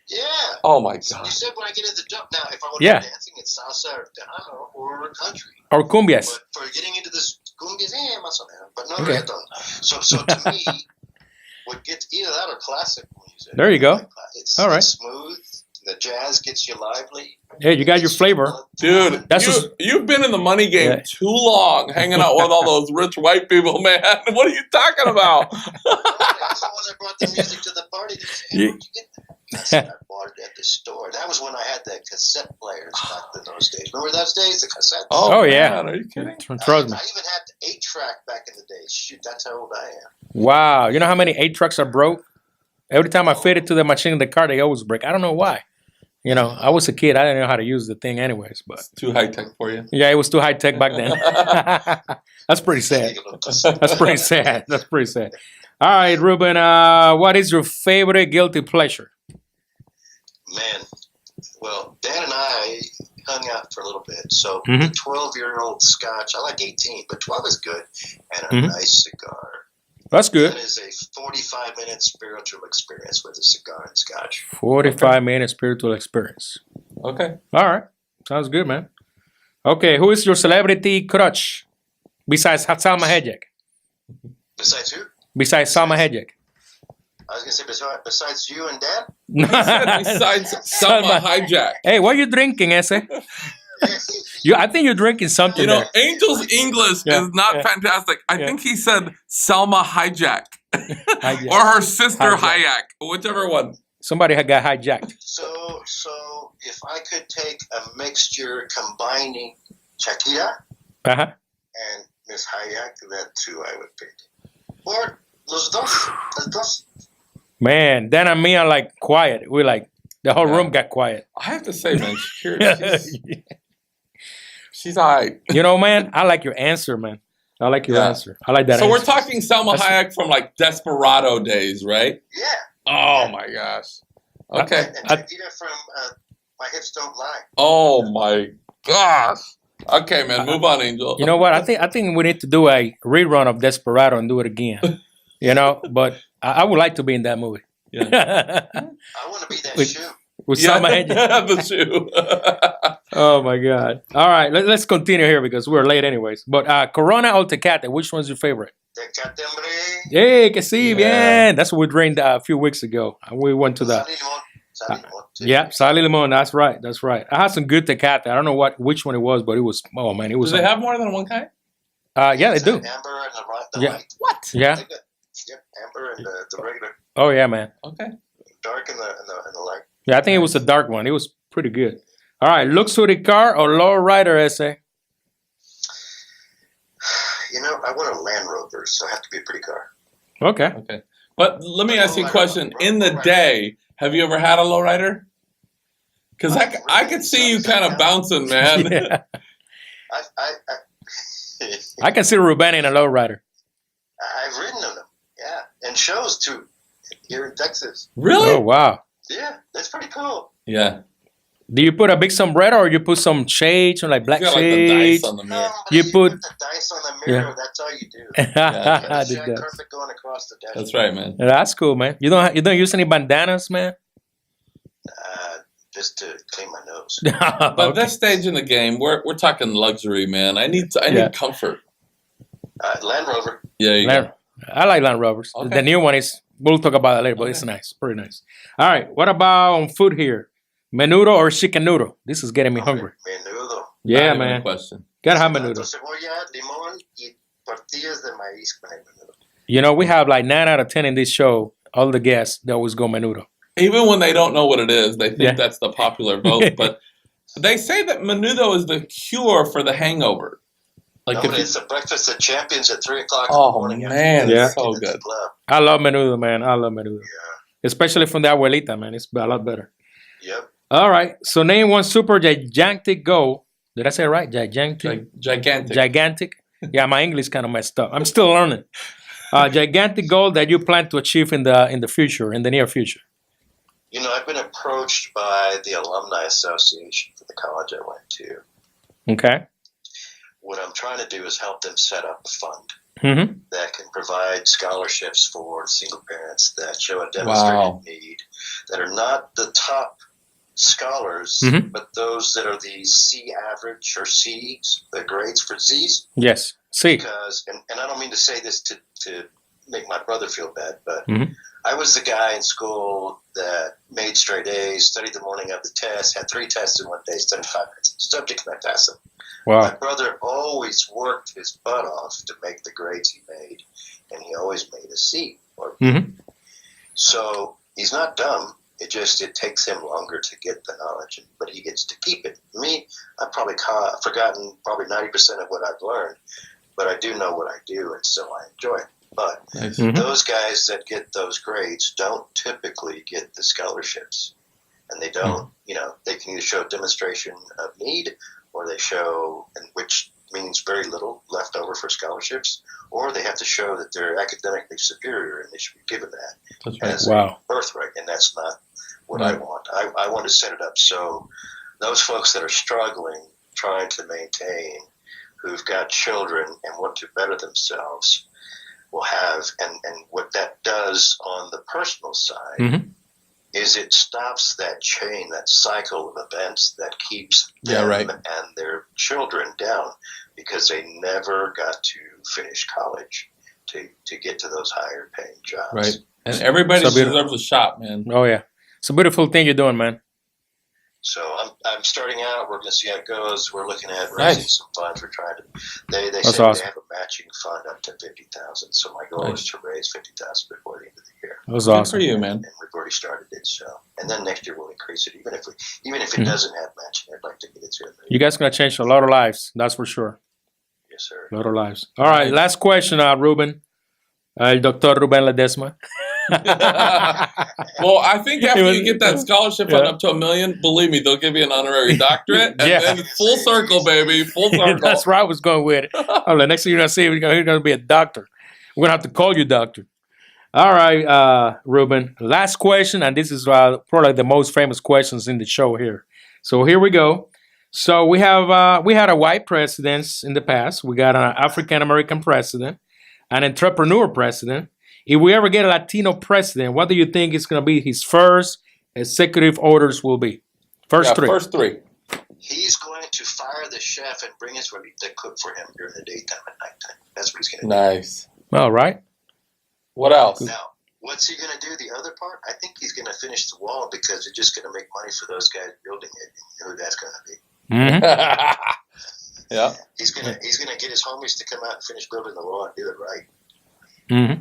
Yeah. Oh my God. You said when I get into the jump. Now, if I want to be dancing, it's salsa or tejano or country. Or cumbias. But for getting into this cumbias, más o menos. But no reggaeton. So to me, what gets either that or classic music. There you go. It's all right. Smooth. The jazz gets you lively. Yeah, you got your flavor. Dude, you've been in the money game too long, hanging out with all those rich white people, man. What are you talking about? That's the one that brought the music to the party. Hey, I bought it at the store. That was when I had the cassette players back in those days. Remember those days, the cassettes? Oh yeah. Are you kidding? Trust me. I even had the 8-track back in the day. Shoot, that's how old I am. Wow. You know how many 8-tracks are broke? Every time I fit it to the machine in the car, they always break. I don't know why. You know, I was a kid. I didn't know how to use the thing anyways. But it's too high-tech for you. Yeah, it was too high-tech back then. That's pretty sad. That's pretty sad. That's pretty sad. All right, Ruben, what is your favorite guilty pleasure? Man, well, Dan and I hung out for a little bit. So the 12-year-old scotch, I like 18, but 12 is good. And a nice cigar. That's good. That is a 45-minute spiritual experience with a cigar and scotch. 45-minute spiritual experience. Okay. All right. Sounds good, man. Okay, who is your celebrity crush besides Salma Hayek? Besides who? Besides Salma Hayek. I was going to say besides you and Dan? Besides Salma Hayek. Hey, what are you drinking, Ese? I think you're drinking something. You know, there. Angel's English is not fantastic. I think he said Salma Hayek. Or her sister Hayek, whichever one. Somebody had got hijacked. So if I could take a mixture combining Shakira and Miss Hayek, that's who I would pick. Or los dos. Man, Dan and me are like quiet. We're like, the whole room got quiet. I have to say, man, she's all right. You know, man, I like your answer, man. I like your answer. I like that So answer. we're talking Salma Hayek from like Desperado days, right? Yeah. Oh, my gosh. Okay. And Shakira from My Hips Don't Lie. Oh, my gosh. Okay, man, move on, Angel. You know what? I think we need to do a rerun of Desperado and do it again. You know, but I would like to be in that movie. Yeah. I want to be that shoe. With Salma Hayek. The shoe. Oh, my God. All right, let's continue here because we're late anyways. But Corona or Tecate, which one's your favorite? Tecate, hombre. Hey, que sí, bien. That's what we drank a few weeks ago. We went to the... Sal y Limon. That's right. That's right. I had some good Tecate. I don't know which one it was, but it was... Oh, man, it was... Do they have more than one kind? Yeah, they do. Amber and the light. What? Yeah. Yep, amber and the regular. Oh, yeah, man. Okay. Dark and the light. Yeah, I think it was a dark one. It was pretty good. All right, luxury car or low rider, Ese? You know, I want a Land Rover, so I have to be a pretty car. Okay. Okay. But let me ask you a question. In the day, have you ever had a lowrider? Because I could see you kind of bouncing, man. Yeah. I I can see Ruben in a low rider. I've ridden on them, yeah, and shows too here in Texas. Really? Oh, wow. Yeah, that's pretty cool. Yeah. Do you put a big sombrero or you put some shades or like black shades? Like the dice on the mirror. You put the dice on the mirror. Yeah. That's all you do. I did that. Carpet going across the dash. That's right, man. Yeah, that's cool, man. You don't use any bandanas, man? Just to clean my nose. But this stage in the game, we're talking luxury, man. I need comfort. Land Rover. Yeah, I like Land Rovers. Okay. The new one is. We'll talk about that later, but it's nice, pretty nice. All right, what about on food here? Menudo or chicken noodle? This is getting me hungry. Menudo. Yeah, man. Question. Gotta have menudo. Cebolla, limón y tortillas de maíz con el menudo. You know, we have like 9 out of 10 in this show. All the guests that always go menudo. Even when they don't know what it is, they think that's the popular vote. But they say that menudo is the cure for the hangover. Like it's a breakfast of champions at 3 o'clock in the morning. Man, it's so good. I love menudo, man. I love menudo. Yeah. Especially from the abuelita, man. It's a lot better. Yep. All right. So name one super gigantic goal. Did I say it right? Gigantic. Gigantic. Yeah, my English kind of messed up. I'm still learning. Gigantic goal that you plan to achieve in the future, in the near future. You know, I've been approached by the Alumni Association for the college I went to. Okay. What I'm trying to do is help them set up a fund that can provide scholarships for single parents that show a demonstrated need, that are not the top scholars, but those that are the C average or C's, the grades for C's. Yes, C. Because, and I don't mean to say this to make my brother feel bad, but I was the guy in school that made straight A's, studied the morning of the test, had 3 tests in one day, studied 5 minutes. Subject, and I passed them. Wow. My brother always worked his butt off to make the grades he made, and he always made a C. So he's not dumb. It takes him longer to get the knowledge, but he gets to keep it. Me, I've probably forgotten probably 90% of what I've learned, but I do know what I do, and so I enjoy it. But those guys that get those grades don't typically get the scholarships, and they don't. They can either show a demonstration of need, or they show, and which means very little left over for scholarships, or they have to show that they're academically superior, and they should be given that as a birthright, and that's not what I want. I want to set it up so those folks that are struggling, trying to maintain, who've got children and want to better themselves, will have, and what that does on the personal side is it stops that chain, that cycle of events that keeps them and their children down, because they never got to finish college to get to those higher paying jobs. Right. And everybody deserves a shot, man. Oh, yeah. It's a beautiful thing you're doing, man. So I'm starting out. We're going to see how it goes. We're looking at raising some funds. We're trying to. They say awesome. They have a matching fund up to $50,000. So my goal is to raise $50,000 before the end of the year. That was awesome for you, man. And we've already started it. So, and then next year we'll increase it. Even if it doesn't have matching, I'd like to get it to $1 million. You guys are going to change a lot of lives. That's for sure. Yes, sir. A lot of lives. All right. Last question, Ruben. El Dr. Ruben Ledesma. Well, I think after you get that scholarship fund up to $1 million, believe me, they'll give you an honorary doctorate, and then full circle, baby, full circle. That's where I was going with it. Oh, the next thing you're gonna see, you're gonna be a doctor. We're gonna have to call you doctor. All right, Ruben. Last question, and this is probably the most famous questions in the show here. So here we go. So we had a white president in the past. We got an African American president, an entrepreneur president. If we ever get a Latino president, what do you think is going to be his first executive orders will be? First three. He's going to fire the chef and bring his roti to cook for him during the daytime and nighttime. That's what he's going to do. Nice. All right. What else? Now, what's he going to do the other part? I think he's going to finish the wall, because they're just going to make money for those guys building it. You know who that's going to be. Mm-hmm. Yeah. He's going to get his homies to come out and finish building the wall and do it right. Mm-hmm.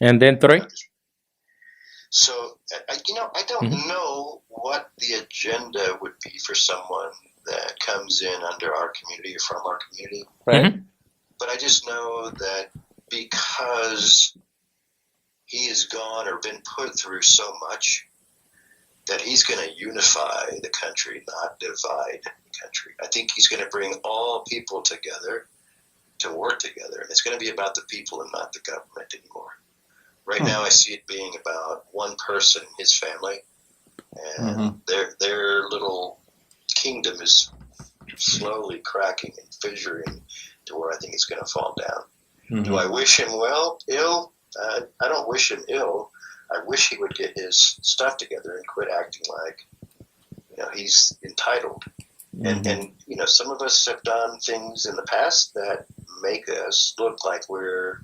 And then 3? So, I don't know what the agenda would be for someone that comes in under our community or from our community. Right. Mm-hmm. But I just know that because he has gone or been put through so much, that he's going to unify the country, not divide the country. I think he's going to bring all people together to work together. And it's going to be about the people and not the government anymore. Right now, I see it being about one person, his family, and their little kingdom is slowly cracking and fissuring to where I think it's going to fall down. Mm-hmm. Do I wish him ill? I don't wish him ill. I wish he would get his stuff together and quit acting like, he's entitled. Mm-hmm. And some of us have done things in the past that make us look like we're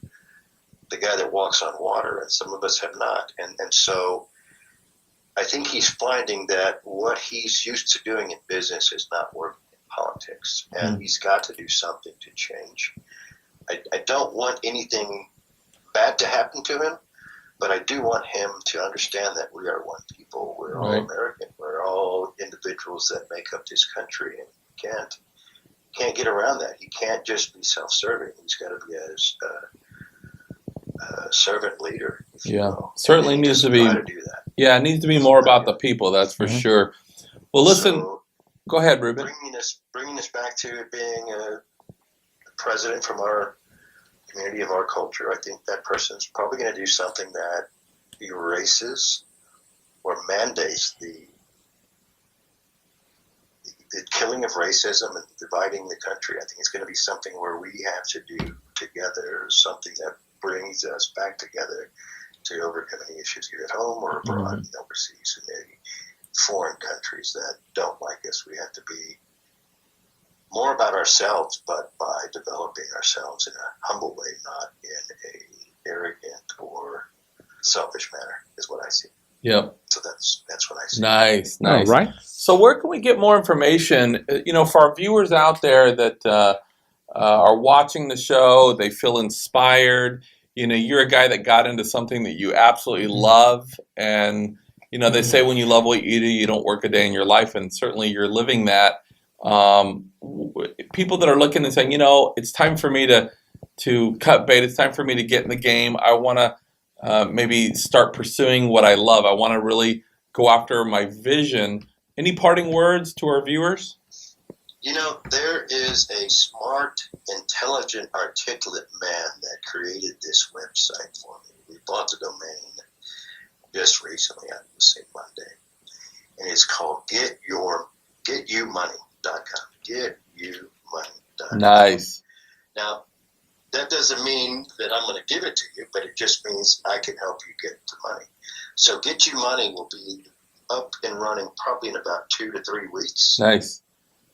the guy that walks on water, and some of us have not. And so I think he's finding that what he's used to doing in business is not working in politics, and he's got to do something to change. I don't want anything bad to happen to him, but I do want him to understand that we are one people. We're all American. We're all individuals that make up this country, and he can't get around that. He can't just be self-serving. He's got to be a servant leader. Certainly needs to be. To do that. Yeah, it needs to be more about the people. That's for sure. Well, listen. Go ahead, Ruben. Bringing us back to it being a president from our community of our culture. I think that person's probably going to do something that erases or mandates the killing of racism and dividing the country. I think it's going to be something where we have to do together something that brings us back together to overcome any issues here at home or abroad, overseas, in any foreign countries that don't like us. We have to be more about ourselves, but by developing ourselves in a humble way, not in a arrogant or selfish manner is what I see. Yep. So that's what I see. Nice. All right. So where can we get more information? For our viewers out there that are watching the show, they feel inspired. You're a guy that got into something that you absolutely love, and they say when you love what you do, you don't work a day in your life, and certainly you're living that. People that are looking and saying, it's time for me to cut bait. It's time for me to get in the game. I want to maybe start pursuing what I love. I want to really go after my vision. Any parting words to our viewers? There is a smart, intelligent, articulate man that created this website for me. We bought the domain just recently, I would say Monday. And it's called getyoumoney.com. Getyoumoney.com. Nice. Now, that doesn't mean that I'm going to give it to you, but it just means I can help you get the money. So Get You Money will be up and running probably in about 2 to 3 weeks. Nice.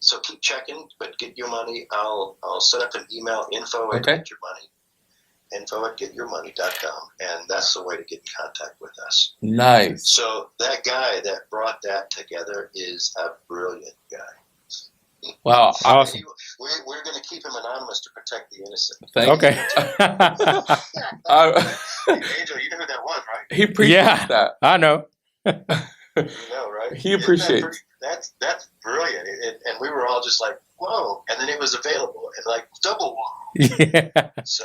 So keep checking, but Get Your Money, I'll set up an email, info at getyoumoney.com, and that's the way to get in contact with us. Nice. So that guy that brought that together is a brilliant guy. Wow, awesome. We're going to keep him anonymous to protect the innocent. Okay. Angel, you know who that was, right? He appreciates that. I know. You know, right? He appreciates. That's brilliant. And we were all just like, whoa. And then it was available and like double whoa. Yeah. So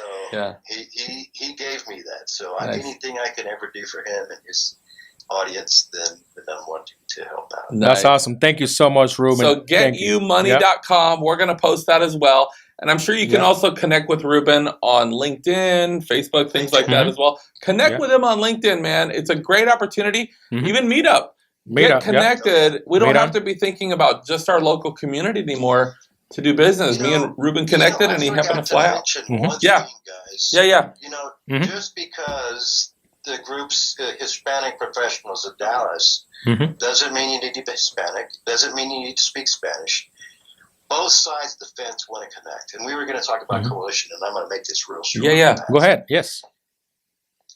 he gave me that. So anything I can ever do for him and his audience, then I'm wanting to help out. Nice. That's awesome. Thank you so much, Ruben. So getyoumoney.com. We're going to post that as well. And I'm sure you can also connect with Ruben on LinkedIn, Facebook, things like that as well. Connect with him on LinkedIn, man. It's a great opportunity. Even Meetup. Get connected. We don't have to be thinking about just our local community anymore to do business. Me and Ruben connected, and he happened to fly out. One thing, guys. Yeah. Just because the group's Hispanic professionals of Dallas doesn't mean you need to be Hispanic. Doesn't mean you need to speak Spanish. Both sides of the fence want to connect. And we were going to talk about coalition, and I'm going to make this real short. Yeah. Go ahead. Yes.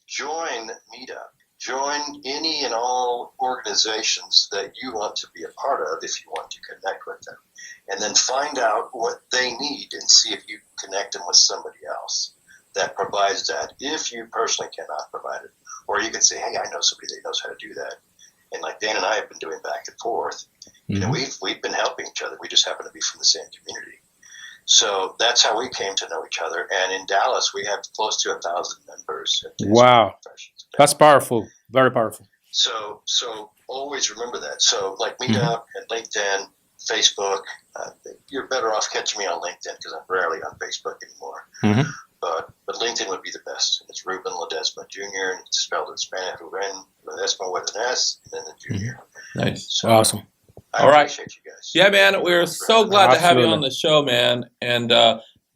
Join Meetup. Join any and all organizations that you want to be a part of if you want to connect with them. And then find out what they need and see if you can connect them with somebody else that provides that if you personally cannot provide it. Or you can say, hey, I know somebody that knows how to do that. And like Dan and I have been doing back and forth, we've been helping each other. We just happen to be from the same community. So that's how we came to know each other. And in Dallas, we have close to 1,000 members. Wow. That's powerful. Very powerful. So always remember that. So like Meetup and LinkedIn, Facebook, you're better off catching me on LinkedIn because I'm rarely on Facebook anymore. But LinkedIn would be the best. And it's Ruben Ledesma Jr. and it's spelled in Spanish. Ruben Ledesma with an S and then the Jr. Nice. So, awesome. I appreciate you guys. Yeah, man. We're so glad to have you on the show, man. And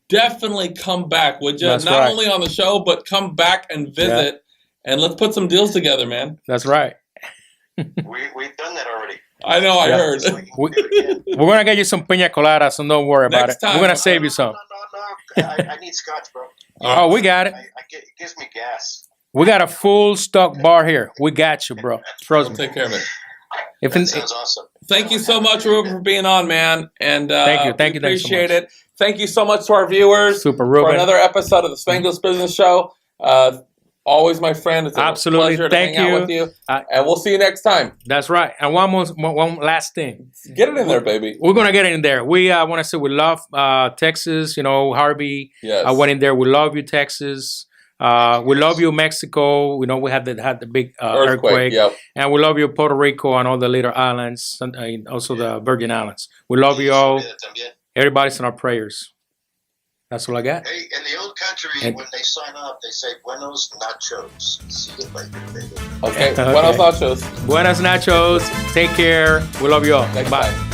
definitely come back, would you? That's Not only on the show, but come back and visit. And let's put some deals together, man. That's right. We've done that already. I know, I heard. We're going to get you some piña colada, so don't worry about it. We're going to save you some. No. I need scotch, bro. Oh, we got it. It gives me gas. We got a full stock bar here. We got you, bro. Trust me. Take care of it. That sounds awesome. Thank you so much, Ruben, for being on, man. And thank you. Appreciate it. Thank you so much to our viewers. Super, Ruben. For another episode of the Spanglish Business Show. Always my friend. It's a pleasure to hang out with you. And we'll see you next time. That's right. And one last thing. Get it in there, baby. We're going to get it in there. We want to say we love Texas. Harvey. Yes. I went in there. We love you, Texas. We love you, Mexico. We had the big earthquake. Yep. And we love you, Puerto Rico and all the little islands, and also the Virgin Islands. We love you all. Everybody's in our prayers. That's all I got. Hey, in the old country, when they sign up, they say buenos nachos. See you later, baby. Okay. Buenos nachos. Buenos nachos. Take care. We love you all. Next Bye. Time.